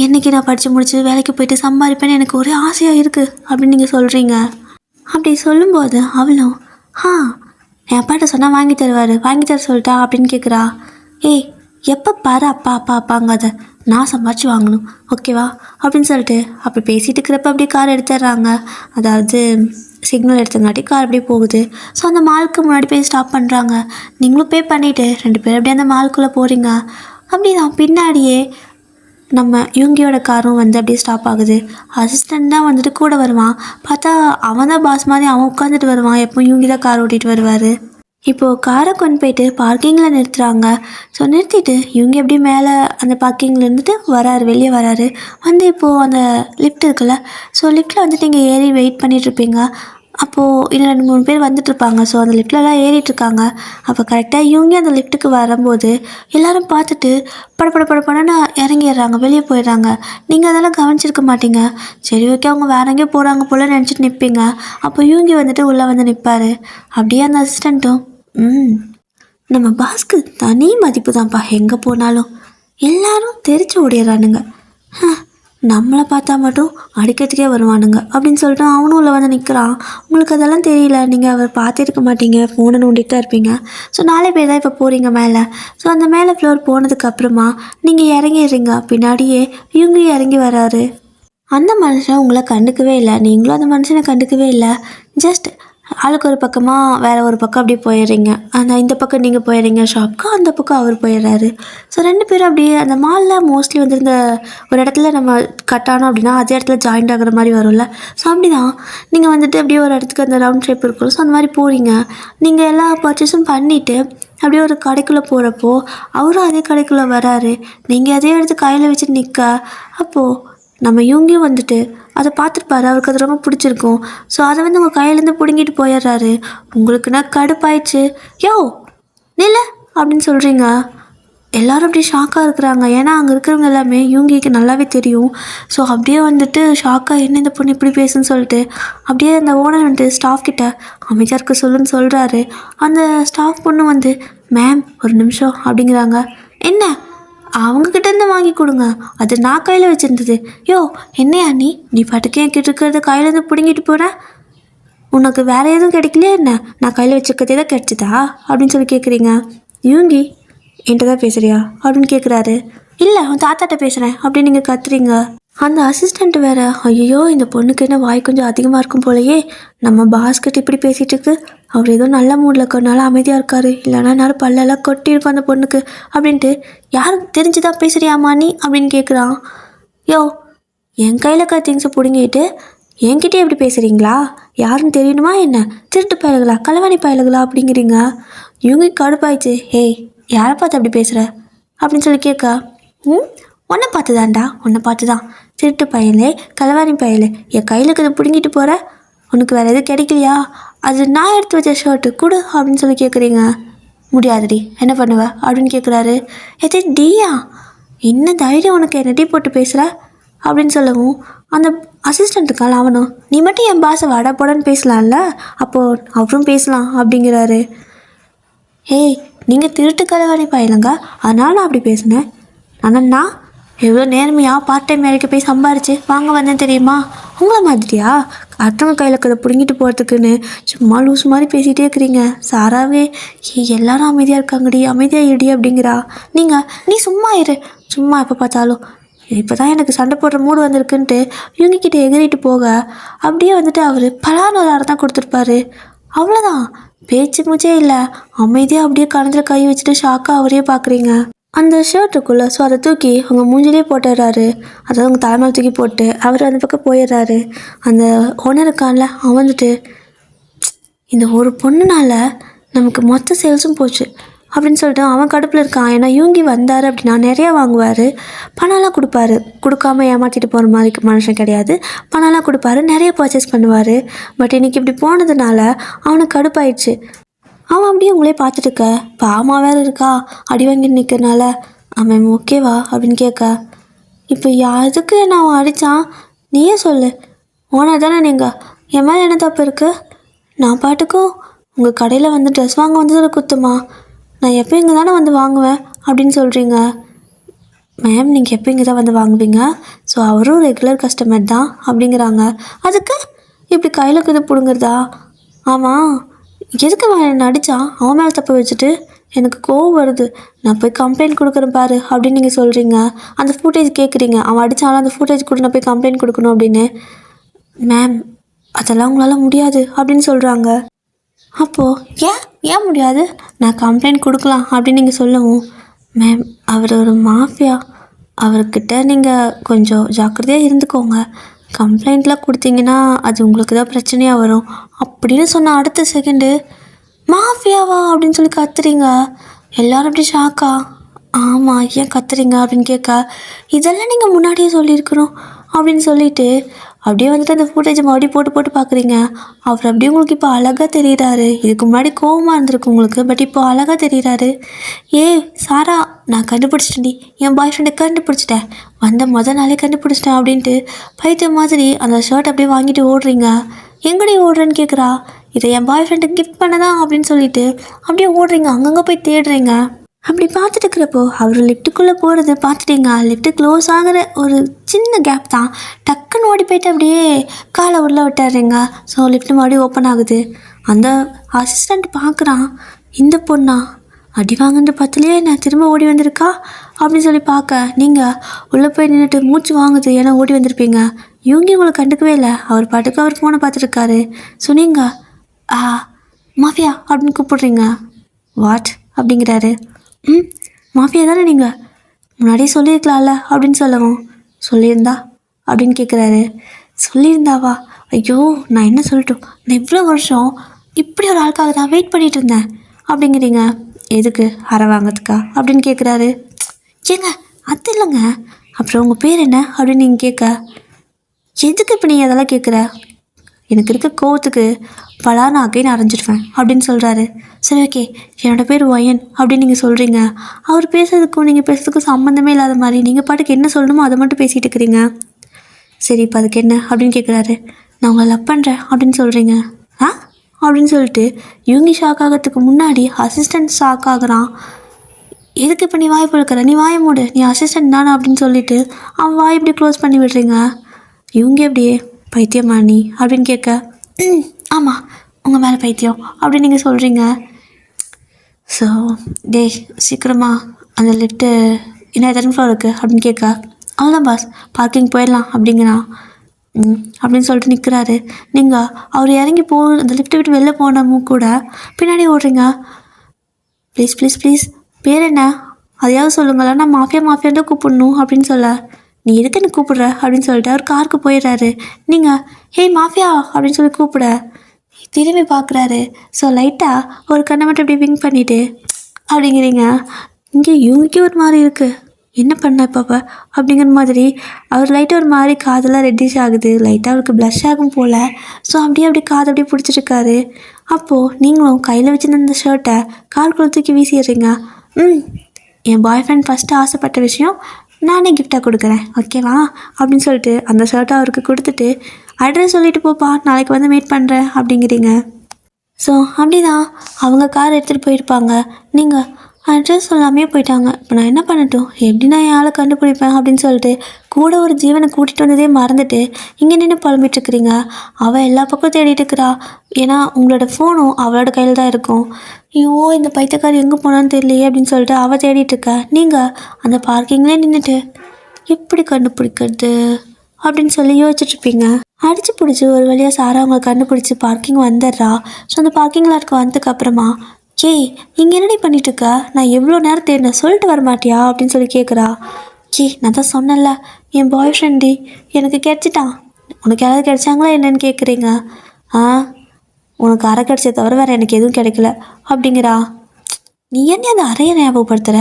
என்னைக்கு நான் படித்து முடிச்சு வேலைக்கு போயிட்டு சம்பாதிப்பேன்னு எனக்கு ஒரே ஆசையாக இருக்குது அப்படின்னு நீங்கள் சொல்கிறீங்க. அப்படி சொல்லும்போது அவளும் என் அப்பாட்ட சொன்னால் வாங்கி தர சொல்லிட்டா அப்படின்னு கேட்குறா. எப்போ பாரு அப்பா அப்பா அப்பாங்காத, நான் சம்பாதிச்சு வாங்கணும் ஓகேவா அப்படின்னு சொல்லிட்டு அப்படி பேசிகிட்டு இருக்கிறப்ப அப்படியே கார் எடுத்துடுறாங்க. அதாவது சிக்னல் எடுத்தங்காட்டி கார் அப்படியே போகுது. ஸோ அந்த மாலுக்கு முன்னாடி போய் ஸ்டாப் பண்ணுறாங்க. நீங்களும் பே பண்ணிவிட்டு 2 பேரும் அப்படியே அந்த மாலுக்குள்ளே போகிறீங்க. அப்படி தான் பின்னாடியே நம்ம யூங்கியோட காரும் வந்து அப்படியே ஸ்டாப் ஆகுது. அசிஸ்டண்ட் தான் வந்துட்டு கூட வருவான். பார்த்தா அவன் தான் பாஸ் மாதிரி அவன் உட்காந்துட்டு வருவான். எப்போ யூங்கி தான் கார் ஓட்டிகிட்டு வருவார். இப்போது காரை கொண்டு போயிட்டு பார்க்கிங்கில் நிறுத்துகிறாங்க. ஸோ நிறுத்திட்டு இவங்க எப்படி மேலே அந்த பார்க்கிங்கில் இருந்துட்டு வராரு, வெளியே வராரு. வந்து இப்போது அந்த லிஃப்ட் இருக்குல்ல, ஸோ லிஃப்ட்டில் வந்துட்டு நீங்கள் ஏறி வெயிட் பண்ணிகிட்ருப்பீங்க. அப்போது இன்னும் 2-3 பேர் வந்துட்டுருப்பாங்க. ஸோ அந்த லிஃப்ட்லலாம் ஏறிட்டுருக்காங்க. அப்போ கரெக்டாக இவங்க அந்த லிஃப்ட்டுக்கு வரும்போது எல்லோரும் பார்த்துட்டு படப்படன்னு இறங்கிடுறாங்க, வெளியே போயிடுறாங்க. நீங்கள் அதெல்லாம் கவனிச்சிருக்க மாட்டீங்க. சரி ஓகே, அவங்க வேற எங்கேயோ போகிறாங்க போல் நினச்சிட்டு நிற்பீங்க. அப்போ இவங்க வந்துட்டு உள்ளே வந்து நிற்பார். அப்படியே அந்த அசிஸ்டண்ட்டும் நம்ம பாஸ்க்கு தனி மதிப்பு தான்ப்பா, எங்கே போனாலும் எல்லாரும் தெரிச்சு ஓடிடுறானுங்க, நம்மளை பார்த்தா மட்டும் அடிக்கிறதுக்கே வருவானுங்க அப்படின்னு சொல்லிட்டு அவனும் உள்ள வந்து நிற்கிறான். உங்களுக்கு அதெல்லாம் தெரியல, நீங்கள் அவர் பார்த்துருக்க மாட்டீங்க, ஃபோனை நோண்டிட்டு தான் இருப்பீங்க. ஸோ 4 பேர் தான் இப்போ போகிறீங்க மேலே. ஸோ அந்த மேலே ஃப்ளோர் போனதுக்கப்புறமா நீங்கள் இறங்கிடுறீங்க. பின்னாடியே இவங்க இறங்கி வராரு. அந்த மனுஷன் உங்களை கண்டுக்கவே இல்லை, நீங்களும் அந்த மனுஷனை கண்டுக்கவே இல்லை. ஜஸ்ட் ஆளுக்கு ஒரு பக்கமாக வேறு ஒரு பக்கம் அப்படியே போயிடுறீங்க. அந்த இந்த பக்கம் நீங்கள் போயிடுறீங்க ஷாப்க்கு, அந்த பக்கம் அவர் போயிடுறாரு. ஸோ 2 பேரும் அப்படியே அந்த மாலில் மோஸ்ட்லி வந்து இந்த ஒரு இடத்துல நம்ம கட் ஆனோம் அப்படின்னா அதே இடத்துல ஜாயிண்ட் ஆகிற மாதிரி வரும்ல. ஸோ அப்படி தான் நீங்கள் வந்துட்டு அப்படியே ஒரு இடத்துக்கு அந்த ரவுண்ட் ஷேப் இருக்கும். ஸோ அந்த மாதிரி போகிறீங்க. நீங்கள் எல்லா பர்ச்சேஸும் பண்ணிவிட்டு அப்படியே ஒரு கடைக்குள்ளே போகிறப்போ அவரும் அதே கடைக்குள்ளே வராரு. நீங்கள் அதே எடுத்து கையில் வச்சுட்டு நிற்க, அப்போது நம்ம இவங்கியும் வந்துட்டு அதை பார்த்துருப்பாரு. அவருக்கு அது ரொம்ப பிடிச்சிருக்கும். ஸோ அதை வந்து உங்கள் கையிலேருந்து பிடுங்கிட்டு போயிடுறாரு. உங்களுக்குன்னா கடுப்பாயிடுச்சு. யோ நில்ல அப்படின்னு சொல்கிறீங்க. எல்லோரும் அப்படியே ஷாக்காக இருக்கிறாங்க. ஏன்னா அங்கே இருக்கிறவங்க எல்லாமே யூங்கிக்கு நல்லாவே தெரியும். ஸோ அப்படியே வந்துட்டு ஷாக்காக என்ன இந்த பொண்ணு இப்படி பேசுன்னு சொல்லிட்டு அப்படியே அந்த ஓனர் வந்துட்டு ஸ்டாஃப் கிட்ட அமைதியாக இருக்க சொல்லுன்னு சொல்கிறாரு. அந்த ஸ்டாஃப் பொண்ணு வந்து மேம் ஒரு நிமிஷம் அப்படிங்கிறாங்க. என்ன அவங்கக்கிட்டேருந்து வாங்கி கொடுங்க, அது நான் கையில் வச்சுருந்தது. யோ என்னையா நீ பாட்டுக்கு என்கிட்ட இருக்கிறத கையிலேருந்து பிடுங்கிட்டு போகிற, உனக்கு வேறு எதுவும் கிடைக்கலையா என்ன, நான் கையில் வச்சுருக்கதே தான் கிடச்சிதா அப்படின்னு சொல்லி கேட்குறீங்க. யூங்கி என்கிட்ட தான் பேசுகிறியா அப்படின்னு கேட்குறாரு. இல்லை அவன் தாத்தாட்ட பேசுகிறேன் அப்படின்னு நீங்கள் கத்துறீங்க. அந்த அசிஸ்டண்ட் வேறு ஐயோ இந்த பொண்ணுக்கு என்ன வாய் கொஞ்சம் அதிகமாக இருக்கும் போலையே, நம்ம பாஸ்கிட்ட இப்படி பேசிகிட்டு இருக்கு, அவர் ஏதோ நல்ல மூடில் இருக்கிறனால அமைதியாக இருக்கார், இல்லைனா நேரம் பல்லெல்லாம் கொட்டியிருக்கும் அந்த பொண்ணுக்கு அப்படின்ட்டு யாரும் தெரிஞ்சுதான் பேசுகிறியாமா நீ அப்படின்னு கேட்குறான். யோ என் கையில் இருக்கிற திங்ஸை பிடுங்கிட்டு என்கிட்டே எப்படி பேசுகிறீங்களா, யாருன்னு தெரியணுமா என்ன, திருட்டு பயலுகளா களவாணி பயலுகளா அப்படிங்கிறீங்க. இவங்க கடுப்பாயிடுச்சு. ஏய் யாரை பார்த்து அப்படி பேசுகிற அப்படின்னு சொல்லி கேட்க, உன்னை பார்த்து தான்டா, உன்னை பார்த்து தான், திருட்டு பயலே களவாணி பயலே, என் கையில் இருக்கிறத பிடுங்கிட்டு போகிற, உனக்கு வேறு எதுவும் கிடைக்கலையா, அது நான் எடுத்து வச்ச ஷர்ட்டு கொடு அப்படின்னு சொல்லி கேட்குறீங்க. முடியாதுடி, என்ன பண்ணுவ அப்படின்னு கேட்குறாரு. எதே டீயா, என்ன தைரியம் உனக்கு என்ன டீ போட்டு பேசுகிற அப்படின்னு சொல்லவும் அந்த அசிஸ்டண்ட்டுக்கால் அவனும் நீ மட்டும் என் பாஸை வாடா போடான்னு பேசலாம்ல, அப்போது அவரும் பேசலாம் அப்படிங்கிறாரு. ஏய் நீங்கள் திருட்டு களவாணி பயலுங்க, அதனால் நான் அப்படி பேசினேன். ஆனால் நான் எவ்வளோ நேர்மையாக பார்ட் டைம் வேலைக்கு போய் சம்பாரிச்சு வாங்க வந்தேன் தெரியுமா, உங்களை மாதிரியா அடுத்தவங்க கையில் இருக்கிறத பிடுங்கிட்டு போகிறதுக்குன்னு சும்மா லூஸ் மாதிரி பேசிகிட்டே இருக்கிறீங்க. சாராவே எல்லாரும் அமைதியாக இருக்காங்கடி, அமைதியாக இடி அப்படிங்கிறா. நீ சும்மா இரு, சும்மா எப்போ பார்த்தாலும் இப்போ தான் எனக்கு சண்டை போடுற மூடு வந்திருக்குன்ட்டு இவங்கக்கிட்ட எகிரிட்டு போக அப்படியே வந்துட்டு அவர் பலான ஒரு அரை தான் கொடுத்துருப்பாரு. அவ்வளோதான், பேச்சு மூச்சே இல்லை, அமைதியாக அப்படியே கலந்துல கை வச்சுட்டு ஷாக்காக அவரே பார்க்குறீங்க. அந்த ஷர்ட்டுக்குள்ளே ஸோ அதை தூக்கி அவங்க மூஞ்சிலே போட்டுடுறாரு. அதாவது அவங்க தலைமையில் தூக்கி போட்டு அவர் அந்த பக்கம் போயிடுறாரு. அந்த ஓனர் இருக்கான்ல அவன் வந்துட்டு இந்த ஒரு பொண்ணுனால நமக்கு மொத்த சேல்ஸும் போச்சு அப்படின்னு சொல்லிட்டு அவன் கடுப்பில் இருக்கான். ஏன்னா யூங்கி வந்தார் அப்படின்னா நிறையா வாங்குவார், பணம்லாம் கொடுப்பாரு, கொடுக்காம ஏமாற்றிட்டு போகிற மாதிரி மனுஷன் கிடையாது, பணம்லாம் கொடுப்பாரு, நிறைய பர்ச்சேஸ் பண்ணுவார். பட் இன்றைக்கி இப்படி போனதுனால அவனுக்கு கடுப்பாயிடுச்சு. அவன் அப்படியே உங்களே பார்த்துட்டு இருக்க, பாமா வேறு இருக்கா அடி வாங்கிட்டு நிற்கிறனால. அவன் ஓகேவா அப்படின்னு கேட்க, இப்போ எதுக்கு என்ன அவன் அடித்தான் நீயே சொல்லு, ஓனர் தானே நீங்கள், என் மேலே என்ன தப்பு இருக்குது, நான் பாட்டுக்கும் உங்கள் கடையில் வந்து ட்ரெஸ் வாங்க வந்ததில் குத்துமா, நான் எப்போ இங்கே தானே வந்து வாங்குவேன் அப்படின்னு சொல்கிறீங்க. மேம் நீங்கள் எப்போ இங்கே தான் வந்து வாங்குவீங்க, ஸோ அவரும் ரெகுலர் கஸ்டமர் தான் அப்படிங்கிறாங்க. அதுக்கு இப்படி கையில் இது பிடுங்குறதா, ஆமாம் எதுக்கு அவன் என்ன அடித்தான், அவன் மேலே தப்பு வச்சுட்டு எனக்கு கோவம் வருது. நான் போய் கம்ப்ளைண்ட் கொடுக்குறேன் பாரு அப்படின்னு நீங்கள் சொல்கிறீங்க. அந்த ஃபுட்டேஜ் கேட்குறீங்க, அவன் அடித்தாலும் அந்த ஃபுட்டேஜ் கூட நான் போய் கம்ப்ளைண்ட் கொடுக்கணும் அப்படின்னு. மேம், அதெல்லாம் உங்களால் முடியாது அப்படின்னு சொல்கிறாங்க. அப்போது ஏன் ஏன் முடியாது? நான் கம்ப்ளைண்ட் கொடுக்கலாம் அப்படின்னு நீங்கள் சொல்லவும், மேம் அவர் ஒரு மாஃபியா, அவர்கிட்ட நீங்கள் கொஞ்சம் ஜாக்கிரதையாக இருந்துக்கோங்க, கம்ப்ளைண்ட்லாம் கொடுத்தீங்கன்னா அது உங்களுக்கு தான் பிரச்சனையாக வரும் அப்படின்னு சொன்ன அடுத்த செகண்டு, மாஃபியாவா அப்படின்னு சொல்லி கத்துறீங்க. எல்லாரும் அப்படி ஷாக்கா? ஆமாம், ஏன் கத்துறீங்க அப்படின்னு கேட்க, இதெல்லாம் நீங்கள் முன்னாடியே சொல்லியிருக்கணும் அப்படின்னு சொல்லிட்டு அப்படியே வந்துட்டு அந்த ஃபுட்டேஜை மறுபடியும் போட்டு போட்டு பார்க்குறீங்க. அவர் அப்படியே உங்களுக்கு இப்போ அழகாக தெரிகிறாரு. இதுக்கு முன்னாடி கோவமாக இருந்திருக்கு உங்களுக்கு, பட் இப்போ அழகாக தெரிகிறாரு. சாரா, நான் கண்டுபிடிச்சிட்டேன்டி, என் பாய் ஃப்ரெண்டை கண்டுபிடிச்சிட்டேன், வந்த நாளே கண்டுபிடிச்சிட்டேன் அப்படின்ட்டு பைத்தியம் மாதிரி அந்த ஷர்ட் அப்படியே வாங்கிட்டு ஓடுறீங்க. எங்கடி ஓடுறேன்னு கேட்குறா. இதை என் பாய் ஃப்ரெண்டுக்கு கிஃப்ட் பண்ணதான் அப்படின்னு சொல்லிட்டு அப்படியே ஓடுறீங்க, அங்கங்கே போய் தேடுறீங்க. அப்படி பார்த்துட்டு இருக்கிறப்போ அவர் லிஃப்ட்டுக்குள்ளே போகிறது பார்த்துட்டீங்க. லிஃப்ட்டு க்ளோஸ் ஆகிற ஒரு சின்ன கேப் தான், டக்குன்னு ஓடி போயிட்டு அப்படியே காலை உள்ளே விட்டுறீங்க. ஸோ லிஃப்ட்டு மறுபடியும் ஓப்பன் ஆகுது. அந்த அசிஸ்டண்ட் பார்க்குறான், இந்த பொண்ணா அடி வாங்கிட்டு பத்துலேயே நான் திரும்ப ஓடி வந்திருக்கா அப்படின்னு சொல்லி பார்க்க, நீங்கள் உள்ளே போய் நின்றுட்டு மூச்சு வாங்குது, ஏன்னா ஓடி வந்திருப்பீங்க. இவங்க உங்களை கண்டுக்கவே இல்லை, அவர் பாட்டுக்கு அவர் ஃபோனை பார்த்துருக்காரு. ஸோ நீங்கள் மாஃபியா அப்படின்னு கூப்பிடுறீங்க. வாட் அப்படிங்கிறாரு. மாஃபியா தானே நீங்கள், முன்னாடியே சொல்லியிருக்கலாம்ல அப்படின்னு சொல்லவும், சொல்லியிருந்தா அப்படின்னு கேட்குறாரு. சொல்லியிருந்தாவா? ஐயோ, நான் என்ன சொல்லட்டும், நான் இவ்வளோ வருஷம் இப்படி ஒரு ஆளுக்காக தான் வெயிட் பண்ணிகிட்டு இருந்தேன் அப்படிங்கிறீங்க. எதுக்கு, அரை வாங்கிறதுக்கா அப்படின்னு கேட்குறாரு. ஏங்க அது இல்லைங்க, அப்புறம் உங்கள் பேர் என்ன அப்படின்னு நீங்கள் கேட்க, எதுக்கு இப்போ நீங்கள் அதெல்லாம் கேட்குற, எனக்கு இருக்க கோவத்துக்கு பலான அகைன் அரைஞ்சிடுவேன் அப்படின்னு சொல்கிறாரு. சரி ஓகே, என்னோடய பேர் ஒயன் அப்படின்னு நீங்கள் சொல்கிறீங்க. அவர் பேசுறதுக்கும் நீங்கள் பேசுறதுக்கும் சம்மந்தமே இல்லாத மாதிரி நீங்கள் பாட்டுக்கு என்ன சொல்லணுமோ அதை மட்டும் பேசிகிட்டு இருக்கிறீங்க. சரி, இப்போ அதுக்கு என்ன அப்படின்னு கேட்குறாரு. நான் உங்களை லவ் பண்ணுறேன் அப்படின்னு சொல்கிறீங்க. அப்படின்னு சொல்லிட்டு இவங்க ஷாக் ஆகிறதுக்கு முன்னாடி அசிஸ்டண்ட் ஷாக் ஆகுறான். எதுக்கு இப்போ நீ வாய் பொழுக்கிற, நீ வாய மூடு, நீ அசிஸ்டண்ட் தானே அப்படின்னு சொல்லிட்டு அவன் வாய் இப்படி க்ளோஸ் பண்ணி விடுறீங்க. இவங்க எப்படியே பைத்தியமா நீ அப்படின்னு கேட்க, ஆமாம் உங்கள் மேலே பைத்தியம் அப்படின்னு நீங்கள் சொல்கிறீங்க. ஸோ சீக்கிரமா அந்த லிஃப்ட்டு என்ன எத்தனை ஃப்ளோர் இருக்குது அப்படின்னு கேட்க, அவ்வளோதான் பாஸ், பார்க்கிங் போயிடலாம் அப்படிங்கிறான். அப்படின்னு சொல்லிட்டு நிற்கிறாரு. நீங்கள் அவர் இறங்கி அந்த லிஃப்ட்டை விட்டு வெளில போனமும் கூட பின்னாடி ஓடுறீங்க. ப்ளீஸ் ப்ளீஸ் ப்ளீஸ், பேர் என்ன அதையாவது சொல்லுங்களா, நான் மாஃபியான்னு தான் கூப்பிடணும் அப்படின்னு சொல்ல, நீ எதுக்கு என்ன கூப்பிடுற அப்படின்னு சொல்லிட்டு அவர் காருக்கு போயிடுறாரு. நீங்கள் மாஃபியா அப்படின்னு சொல்லி கூப்பிட திரும்பி பார்க்குறாரு. ஸோ லைட்டாக ஒரு கண்ணை மட்டும் இப்படி விங்க் பண்ணிவிட்டு அப்படிங்கிறீங்க. இங்கே இவங்களுக்கே ஒரு மாதிரி இருக்குது, என்ன பண்ண பாப்பா அப்படிங்கிற மாதிரி. அவர் லைட்டாக ஒரு மாதிரி காதெல்லாம் ரெட்டிஷ் ஆகுது, லைட்டாக அவருக்கு ப்ளஷ் ஆகும் போல். ஸோ அப்படியே காதை அப்படியே பிடிச்சிருக்காரு. அப்போது நீங்களும் கையில் வச்சுருந்த அந்த ஷர்ட்டை காருக்குள்ளே தூக்கி வீசிடுறீங்க. என் பாய் ஃப்ரெண்ட் ஃபஸ்ட்டு ஆசைப்பட்ட விஷயம் நானே கிஃப்டாக கொடுக்குறேன், ஓகேவா அப்படின்னு சொல்லிட்டு அந்த ஷர்ட்டை அவருக்கு கொடுத்துட்டு, அட்ரஸ் சொல்லிட்டு போப்பா, நாளைக்கு வந்து மீட் பண்ணுறேன் அப்படிங்கிறீங்க. ஸோ அப்படி தான் அவங்க கார் எடுத்துகிட்டு போயிருப்பாங்க. நீங்கள் அட்ரஸ் சொல்லாமே போயிட்டாங்க. இப்போ நான் என்ன பண்ணட்டும், எப்படி நான் என் ஆளை கண்டுபிடிப்பேன் அப்படின்னு சொல்லிட்டு கூட ஒரு ஜீவனை கூட்டிகிட்டு வந்ததே மறந்துட்டு இங்கே நின்று புலம்பிட்டுருக்குறீங்க. அவள் எல்லா பக்கம் தேடிட்டு இருக்கிறா, ஏன்னா உங்களோட ஃபோனும் அவளோட கையில் தான் இருக்கும். ஐயோ, இந்த பைத்தியக்காரி எங்கே போனான்னு தெரியலையே அப்படின்னு சொல்லிட்டு அவள் தேடிட்டுருக்க. நீங்கள் அந்த பார்க்கிங்லேயே நின்றுட்டு எப்படி கண்டுபிடிக்கிறது அப்படின்னு சொல்லி யோசிச்சுட்ருப்பீங்க. அடித்து பிடிச்சி ஒரு வழியாக சாரா அவங்களை கண்டுபிடிச்சி பார்க்கிங் வந்துடுறா. ஸோ அந்த பார்க்கிங் லாட்க்கு வந்ததுக்கப்புறமா, இங்கே என்னடி பண்ணிட்டுருக்க, நான் எவ்வளோ நேரம் தேடினேன், சொல்லிட்டு வரமாட்டியா அப்படின்னு சொல்லி கேட்குறா. நான் தான் சொன்னேன்ல, என் பாய் ஃப்ரெண்டு எனக்கு கிடச்சிட்டான், உனக்கு யாராவது கிடச்சாங்களா என்னன்னு கேட்குறீங்க. உனக்கு அறை கிடச்சதை தவிர வேறு எனக்கு எதுவும் கிடைக்கல அப்படிங்கிறா. நீ என்ன அந்த அறையை ஞாபகப்படுத்துகிற,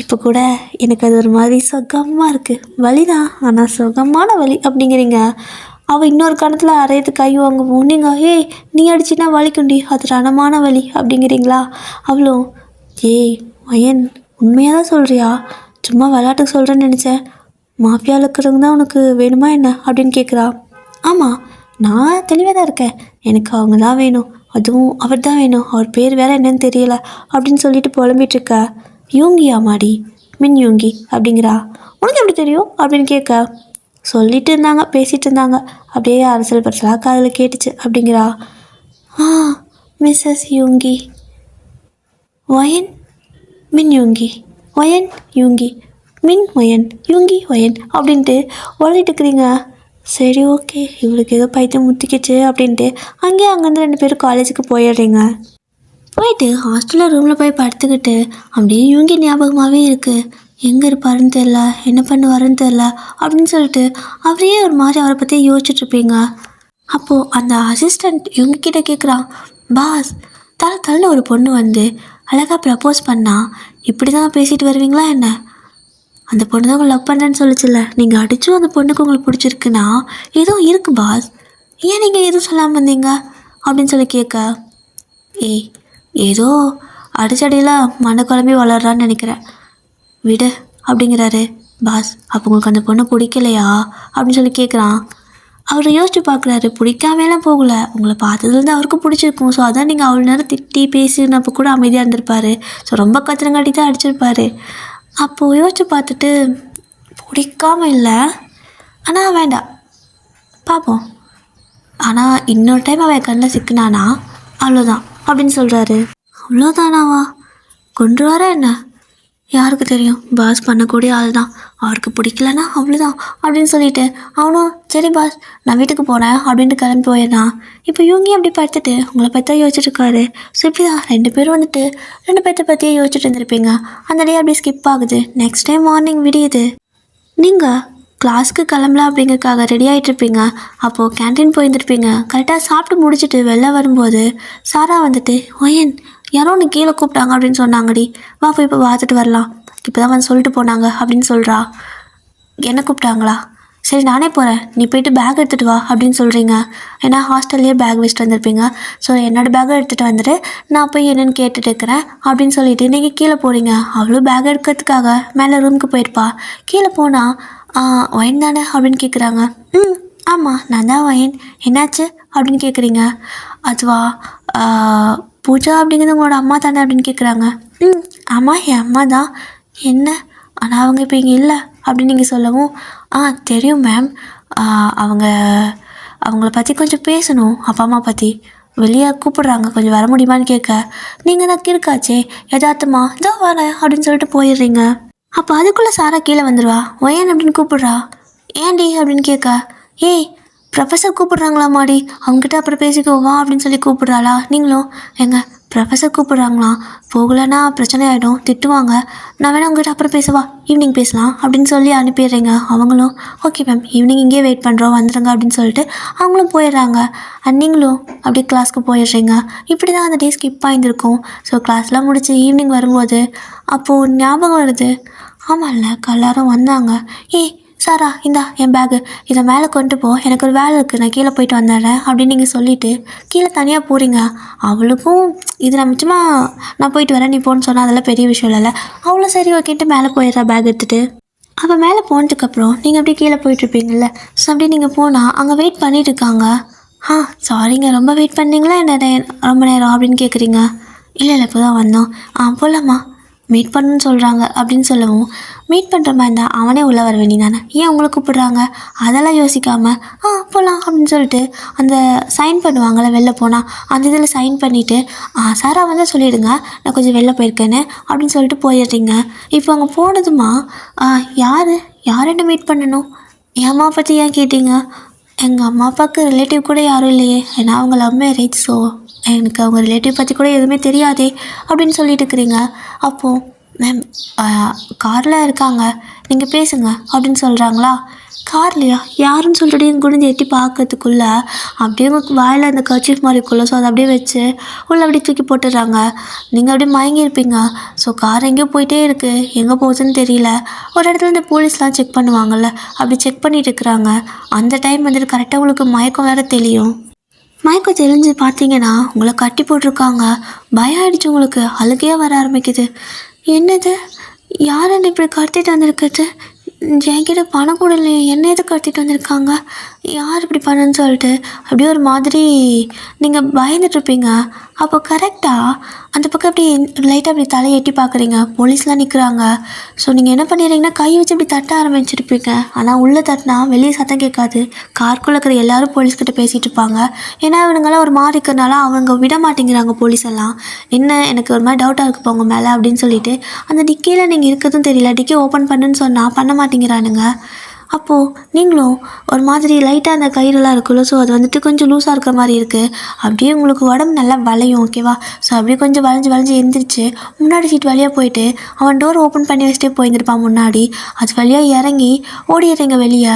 இப்போ கூட எனக்கு அது ஒரு மாதிரி சுகமாக இருக்குது, வலி தான் ஆனால் சுகமான வலி அப்படிங்கிறீங்க. அவள் இன்னொரு கணத்தில் அரையது கை வாங்குவோம். நீங்கள் நீ அடிச்சின்னா வலிக்குண்டி, அது ரணமான வலி அப்படிங்கிறீங்களா. அவ்வளோ வயன் உண்மையாக தான் சொல்கிறியா, சும்மா விளையாட்டுக்கு சொல்கிறேன்னு நினச்சேன், மாஃபியாவில் இருக்கிறவங்க தான் உனக்கு வேணுமா என்ன அப்படின்னு கேட்குறா. ஆமாம், நான் தெளிவாக தான் இருக்கேன், எனக்கு அவங்க தான் வேணும், அதுவும் அவர் தான் வேணும், அவர் பேர் வேறு என்னன்னு தெரியல அப்படின்னு சொல்லிட்டு புலம்பிகிட்ருக்க. யூங்கியா மாடி, மின் யூங்கி அப்படிங்கிறா. உனக்கு எப்படி தெரியும் அப்படின்னு கேட்க, சொல்லிட்டு இருந்தாங்க, பேசிகிட்டு இருந்தாங்க, அப்படியே அரசியல் பரிசலாக காதில் கேட்டுச்சு அப்படிங்கிறா. மிஸ்ஸஸ் யூங்கி ஒயன் மின் யூங்கி, ஒயன் யூங்கி, மின் ஒயன் யூங்கி ஒயன் அப்படின்ட்டு உடலிட்டு இருக்கிறீங்க. சரி ஓகே, இவளுக்கு ஏதோ பைத்தியம் முத்திக்கிச்சு அப்படின்ட்டு அங்கேருந்து 2 பேரும் காலேஜுக்கு போயிடுறீங்க. போயிட்டு ஹாஸ்டலில் ரூமில் போய் படுத்துக்கிட்டு அப்படியே யூங்கி ஞாபகமாகவே இருக்குது. எங்கே இருப்பாருன்னு தெரில, என்ன பண்ணுவாருன்னு தெரில அப்படின்னு சொல்லிட்டு அவரையே ஒரு மாதிரி அவரை பற்றி யோசிச்சுட்ருப்பீங்க. அப்போது அந்த அசிஸ்டண்ட் யூங்கிக்கிட்ட கேட்குறான், பாஸ், தள்ள ஒரு பொண்ணு வந்து அழகாக ப்ரப்போஸ் பண்ணால் இப்படி தான் பேசிட்டு வருவீங்களா என்ன? அந்த பொண்ணு தான் உங்களை லவ் பண்ணுறேன்னு சொல்லிச்சுல்ல, நீங்கள் அடிச்சும் அந்த பொண்ணுக்கு உங்களுக்கு பிடிச்சிருக்குன்னா ஏதோ இருக்குது பாஸ், ஏன் நீங்கள் எதுவும் சொல்லாமல் வந்தீங்க அப்படின்னு சொல்லி கேட்க, ஏய் ஏதோ அடிச்சடியில் மன குழம்பி வளர்றான்னு நினைக்கிறேன், விடு அப்படிங்கிறாரு. பாஸ், அப்போ உங்களுக்கு அந்த பொண்ணை பிடிக்கலையா அப்படின்னு சொல்லி கேட்குறான். அவர் யோசிச்சு பார்க்குறாரு, பிடிக்காமலாம் போகலை, உங்களை பார்த்ததுலேருந்து அவருக்கு பிடிச்சிருக்கும். ஸோ அதான் நீங்கள் அவ்வளோ நேரம் திட்டி பேசினப்போ கூட அமைதியாக இருந்திருப்பார். ஸோ ரொம்ப கத்திரங்காட்டி தான் அடிச்சிருப்பார். அப்போது யோசிச்சு பார்த்துட்டு, பிடிக்காம இல்லை, ஆனால் வேண்டாம் பார்ப்போம், ஆனால் இன்னொரு டைம் அவன் கண்ணில் சிக்கினானா அவ்வளோதான் அப்படின்னு சொல்கிறாரு. அவ்வளோதானாவா, கொண்டுருவாரா என்ன? யாருக்கு தெரியும், பாஸ் பண்ணக்கூடிய ஆள் தான், அவருக்கு பிடிக்கலன்னா அவ்வளோதான் அப்படின்னு சொல்லிட்டு அவனும் சரி பாஸ் நான் வீட்டுக்கு போகிறேன் அப்படின்ட்டு கிளம்பி போயிடறான். இப்போ யூங்கி அப்படி படுத்துட்டு உங்களை பற்றி தான் யோசிச்சுட்ருக்காரு. ஸோ இப்படி தான் 2 பேரும் வந்துட்டு 2 பேர்த்த பற்றியே யோசிச்சுட்டு இருந்திருப்பீங்க. அந்த டே அப்படியே ஸ்கிப் ஆகுது. நெக்ஸ்ட் டைம் மார்னிங் விடியுது. நீங்கள் கிளாஸ்க்கு கிளம்பலாம் அப்படிங்கிறதுக்காக ரெடி ஆகிட்ருப்பீங்க. அப்போது கேன்டீன் போயிருந்துருப்பீங்க. கரெக்டாக சாப்பிட்டு முடிச்சுட்டு வெளில வரும்போது சாரா வந்துட்டு, ஒயன் யாரோ ஒன்று கீழே கூப்பிட்டாங்க அப்படின்னு சொன்னாங்கடி, வா போய் இப்போ பார்த்துட்டு வரலாம், இப்போ தான் வந்து சொல்லிட்டு போனாங்க அப்படின்னு சொல்கிறா. என்ன கூப்பிட்டாங்களா? சரி நானே போகிறேன், நீ போய்ட்டு பேக் எடுத்துகிட்டு வா அப்படின்னு சொல்கிறீங்க. ஏன்னா ஹாஸ்டல்லையே பேக் வச்சுட்டு வந்திருப்பீங்க. ஸோ என்னோடய பேக்கை எடுத்துகிட்டு வந்துட்டு நான் போய் என்னென்னு கேட்டுட்டு இருக்கிறேன் அப்படின்னு சொல்லிவிட்டு நீங்கள் கீழே போகிறீங்க. அவ்வளோ பேக் எடுக்கிறதுக்காக மேலே ரூமுக்கு போயிருப்பா. கீழே போனால் ஒயன் தானே அப்படின்னு கேட்குறாங்க. ஆமாம் நான் தான் ஒயன், என்னாச்சு அப்படின்னு கேட்குறீங்க. அதுவா, பூஜா அப்படிங்கிறது உங்களோட அம்மா தானே அப்படின்னு கேட்குறாங்க. ஆமாம் என் அம்மா தான். என்ன, ஆனால் அவங்க இப்போ இங்கே இல்லை அப்படின்னு நீங்கள் சொல்லவும், தெரியும் மேம், அவங்கள பற்றி கொஞ்சம் பேசணும், அப்பா அம்மா பற்றி, வெளியே கூப்பிடுறாங்க, கொஞ்சம் வர முடியுமான்னு கேட்க, நீங்கள் தான் கிறுக்காச்சே யதார்த்தமா இதோ வரேன் அப்படின்னு சொல்லிட்டு போயிடுறீங்க. அப்போ அதுக்குள்ளே சாரா கீழே வந்துடுவா. ஒயன் அப்படின்னு கூப்பிடுறா. ஏன்டி அப்படின்னு கேட்க, ஏய் ப்ரொஃபஸர் கூப்பிட்றாங்களா மாடி, அவங்ககிட்ட அப்புறம் பேசிக்கோவா அப்படின்னு சொல்லி கூப்பிட்றாளா. நீங்களும் எங்க ப்ரொஃபஸர் கூப்பிட்றாங்களாம், போகலைன்னா பிரச்சனை ஆகிடும், திட்டுவாங்க, நான் வேணா உங்ககிட்ட அப்புறம் பேசவா, ஈவினிங் பேசலாம் அப்படின்னு சொல்லி அனுப்பிடுறீங்க. அவங்களும் ஓகே மேம் ஈவினிங் இங்கேயே வெயிட் பண்ணுறோம் வந்துடுங்க அப்படின்னு சொல்லிட்டு அவங்களும் போயிடுறாங்க. அண்ட் நீங்களும் அப்படியே கிளாஸ்க்கு போயிடுறீங்க. இப்படி தான் அந்த டே ஸ்கிப் ஆகியிருக்கும். ஸோ கிளாஸ்லாம் முடிச்சு ஈவினிங் வரும்போது அப்போது ஞாபகம் வருது, ஆமாம்ல எல்லாரும் வந்தாங்க, சாரா இந்தா என் பேகு, இதை மேலே கொண்டு போ, எனக்கு ஒரு வேலை இருக்குது, நான் கீழே போயிட்டு வந்துடுறேன் அப்படின்னு நீங்கள் சொல்லிவிட்டு கீழே தனியாக போகிறீங்க. அவளுக்கும் இது நம்ம சும்மா நான் போயிட்டு வரேன் நீ போன்னு சொன்னால் அதெல்லாம் பெரிய விஷயம் இல்லைல்ல. அவ்வளோ சரி ஓகேன்ட்டு மேலே போயிடுறா பேக் எடுத்துகிட்டு. அப்போ மேலே போனதுக்கப்புறம் நீங்கள் அப்படியே கீழே போயிட்டுருப்பீங்கள்ல. ஸோ அப்படியே நீங்கள் போனால் அங்கே வெயிட் பண்ணிட்டு இருக்காங்க. சாரிங்க ரொம்ப வெயிட் பண்ணீங்களா என்ன ரொம்ப நேரம் அப்படின்னு கேட்குறீங்க. இல்லை இப்போ தான் வந்தோம், போகலாமா, மீட் பண்ணுன்னு சொல்கிறாங்க அப்படின்னு சொல்லவும், மீட் பண்ணுற மாதிரி இருந்தால் அவனே உள்ளே வர வேண்டியதானே, ஏன் உங்களை கூப்பிடுறாங்க அதெல்லாம் யோசிக்காமல் போகலாம் அப்படின்னு சொல்லிட்டு அந்த சைன் பண்ணுவாங்கள்ல வெளில போனால், அந்த இதில் சைன் பண்ணிவிட்டு சாரா வந்து சொல்லிவிடுங்க நான் கொஞ்சம் வெளில போயிருக்கேன்னு அப்படின்னு சொல்லிட்டு போயிடுறீங்க. இப்போ அங்கே போனதுமா யார் என்ன மீட் பண்ணணும், என் அம்மா பற்றி ஏன் கேட்டீங்க, எங்கள் அம்மா அப்பாவுக்கு ரிலேட்டிவ் கூட யாரும் இல்லையே, ஏன்னா அவங்க லவ் மேரேஜ், ஸோ எனக்கு அவங்க ரிலேட்டிவ் பற்றி கூட எதுவுமே தெரியாதே அப்படின்னு சொல்லிட்டு இருக்கிறீங்க. அப்போது மேம் காரில் இருக்காங்க, நீங்கள் பேசுங்க அப்படின்னு சொல்கிறாங்களா. கார்லையா யாருன்னு சொல்லிட்டு எங்கள் குடிஞ்சு எட்டி பார்க்கறதுக்குள்ளே அப்படியே உங்களுக்கு வாயில் அந்த கர்ச்சீஃப் மாதிரி இருக்குள்ள, ஸோ அதை அப்படியே வச்சு உள்ளே அப்படியே தூக்கி போட்டுடுறாங்க. நீங்கள் அப்படியே மயங்கியிருப்பீங்க. ஸோ கார் எங்கேயோ போயிட்டே இருக்குது, எங்கே போகுதுன்னு தெரியல. ஒரு இடத்துல இந்த போலீஸ்லாம் செக் பண்ணுவாங்கள்ல, அப்படி செக் பண்ணிட்டு இருக்கிறாங்க. அந்த டைம் வந்துட்டு கரெக்டாக உங்களுக்கு மயக்கம் வேறு தெரியும். மயக்கம் தெரிஞ்சு பார்த்தீங்கன்னா உங்களை கட்டி போட்டிருக்காங்க. பயம் ஆகிடுச்சு உங்களுக்கு, அழுகையாக வர ஆரம்பிக்குது. என்னது, யார் என்ன இப்படி கடத்திட்டு வந்திருக்கிறது, என்கிட்ட பணம் கூட இல்லையே, என்ன எது கடத்திட்டு வந்திருக்காங்க, யார் இப்படி பண்ணேன்னு சொல்லிட்டு அப்படியே ஒரு மாதிரி நீங்கள் பயந்துட்டுருப்பீங்க. அப்போ கரெக்டாக அந்த பக்கம் அப்படி லைட்டாக அப்படி தலையை எட்டி பார்க்குறீங்க, போலீஸ்லாம் நிற்கிறாங்க. ஸோ நீங்கள் என்ன பண்ணிடுறீங்கன்னா கை வச்சு இப்படி தட்ட ஆரம்பிச்சிருப்பீங்க. ஆனால் உள்ளே தட்டினா வெளியே சத்தம் கேட்காது. காருக்குள்ளே இருக்கிற எல்லோரும் போலீஸ்கிட்ட பேசிகிட்டு இருப்பாங்க. ஏன்னா இவனுங்கெல்லாம் ஒரு மாதிரி இருக்கிறனால அவங்க விட மாட்டேங்கிறாங்க போலீஸ் எல்லாம். என்ன எனக்கு ஒரு மாதிரி டவுட்டாக இருக்குது போங்க மேலே அப்படின்னு சொல்லிட்டு அந்த டிக்கியில் நீங்கள் இருக்கிறதும் தெரியல. டிக்கி ஓப்பன் பண்ணுன்னு சொன்னால் பண்ண மாட்டேங்கிறானுங்க. அப்போது நீங்களும் ஒரு மாதிரி லைட்டாக அந்த கயிறுலாம் இருக்குல்ல, ஸோ அது வந்துட்டு கொஞ்சம் லூஸாக இருக்கிற மாதிரி இருக்குது. அப்படியே உங்களுக்கு உடம்பு நல்லா வளையும், ஓகேவா? ஸோ அப்படியே கொஞ்சம் வளைஞ்சு எந்திரிச்சு முன்னாடி சீட் வழியாக போயிட்டு அவன் டோர் ஓப்பன் பண்ணி வச்சுட்டே போயிருந்துருப்பான் முன்னாடி. அது வழியாக இறங்கி ஓடிடுறீங்க வெளியே.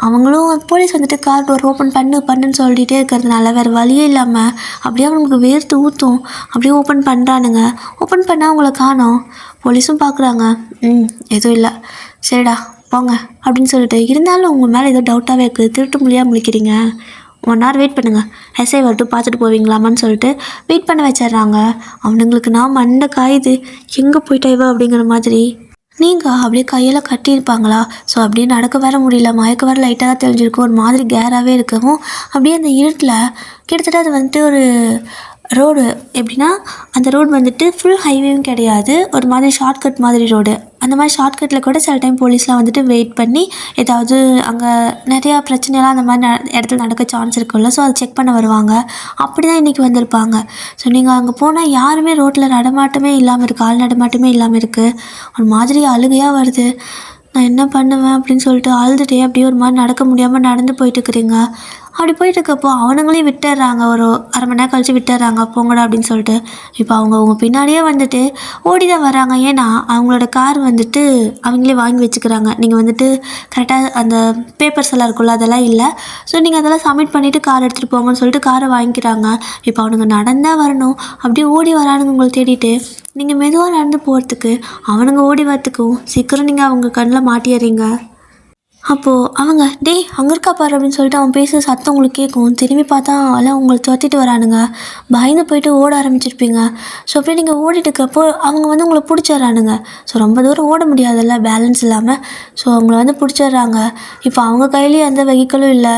அவங்களும் போலீஸ் வந்துட்டு கார் டோர் ஓப்பன் பண்ணுன்னு சொல்லிகிட்டே இருக்கிறதுனால வேறு வழியே இல்லாமல் அப்படியே அவங்களுக்கு வேர்த்து ஊற்றும். அப்படியே ஓப்பன் பண்ணுறானுங்க. ஓப்பன் பண்ணால் அவங்கள காணோம். போலீஸும் பார்க்குறாங்க. எதுவும் இல்லை, சரிடா போங்க அப்படின்னு சொல்லிட்டு, இருந்தாலும் உங்கள் மேலே ஏதோ டவுட்டாகவே இருக்குது, திருட்டு மொழியாக முழிக்கிறீங்க, 1 hour வெயிட் பண்ணுங்கள், எஸ்ஐ வரட்டும் பார்த்துட்டு போவீங்களாமான்னு சொல்லிட்டு வெயிட் பண்ண வச்சிட்றாங்க. அவனுங்களுக்கு நான் மண்டை காயுது, எங்கே போயிட்டா இவ அப்படிங்கிற மாதிரி. நீங்கள் அப்படியே கையெல்லாம் கட்டியிருப்பாங்களா, ஸோ அப்படியே நடக்க வர முடியல, மயக்க வர லைட்டாக தான் தெரிஞ்சிருக்கும், ஒரு மாதிரி கேராகவே இருக்கவும் அப்படியே அந்த இருட்டில் கிட்டத்தட்ட அது வந்துட்டு ஒரு ரோடு எப்படின்னா அந்த ரோடு வந்துட்டு ஃபுல் ஹைவேவும் கிடையாது, ஒரு மாதிரி ஷார்ட்கட் மாதிரி ரோடு. அந்த மாதிரி ஷார்ட்கட்டில் கூட சில டைம் போலீஸ்லாம் வந்துட்டு வெயிட் பண்ணி ஏதாவது அங்கே நிறையா பிரச்சனைலாம் அந்த மாதிரி இடத்துல நடக்க சான்ஸ் இருக்குல்ல, ஸோ அதை செக் பண்ண வருவாங்க. அப்படி தான் இன்றைக்கி வந்திருப்பாங்க. ஸோ நீங்கள் அங்கே போனால் யாருமே ரோட்டில் நடமாட்டமே இல்லாமல் இருக்குது, ஆள் நடமாட்டமே இல்லாமல் இருக்குது. ஒரு மாதிரி அழுகையாக வருது. நான் என்ன பண்ணுவேன் அப்படின்னு சொல்லிட்டு அழுதுகிட்டே அப்படியே ஒரு மாதிரி நடக்க முடியாமல் நடந்து போயிட்டுருக்குறீங்க. அப்படி போயிட்டுருக்கப்போ அவனுங்களையும் விட்டுடுறாங்க, ஒரு 1/2 மணி நேரம் கழிச்சு விட்டுடுறாங்க, போங்கடா அப்படின்னு சொல்லிட்டு. இப்போ அவங்க பின்னாடியே வந்துட்டு ஓடி தான் வராங்க. ஏன்னா அவங்களோட கார் வந்துட்டு அவங்களே வாங்கி வச்சுக்கிறாங்க. நீங்கள் வந்துட்டு கரெக்டாக அந்த பேப்பர்ஸ் எல்லாம் இருக்குல்ல அதெல்லாம் இல்லை, ஸோ நீங்கள் அதெல்லாம் சப்மிட் பண்ணிவிட்டு கார் எடுத்துகிட்டு போங்கன்னு சொல்லிட்டு காரை வாங்கிக்கிறாங்க. இப்போ அவனுங்க நடந்தால் வரணும், அப்படியே ஓடி வரானுங்க உங்களை தேடிட்டு. நீங்கள் மெதுவாக நடந்து போகிறதுக்கு அவனுங்க ஓடி வரத்துக்கும் சீக்கிரம் நீங்கள் அவங்க கண்ணில் மாட்டிடுறீங்க. அப்போது அவங்க டேய் அங்கே இருக்கா பாரு அப்படின்னு சொல்லிட்டு அவன் பேசுகிற சத்தம் உங்களுக்கு கேட்கும். திரும்பி பார்த்தா எல்லாம் உங்களை துரத்திட்டு வரானுங்க. பயந்து போயிட்டு ஓட ஆரம்பிச்சிருப்பீங்க. ஸோ அப்படியே நீங்கள் ஓடிட்டு இருக்கிறப்போ அவங்க வந்து உங்களை பிடிச்சிட்றானுங்க. ஸோ ரொம்ப தூரம் ஓட முடியாதுல்ல பேலன்ஸ் இல்லாமல், ஸோ அவங்கள வந்து பிடிச்சிட்றாங்க. இப்போ அவங்க கையிலேயும் எந்த வெஹிக்கிளும் இல்லை.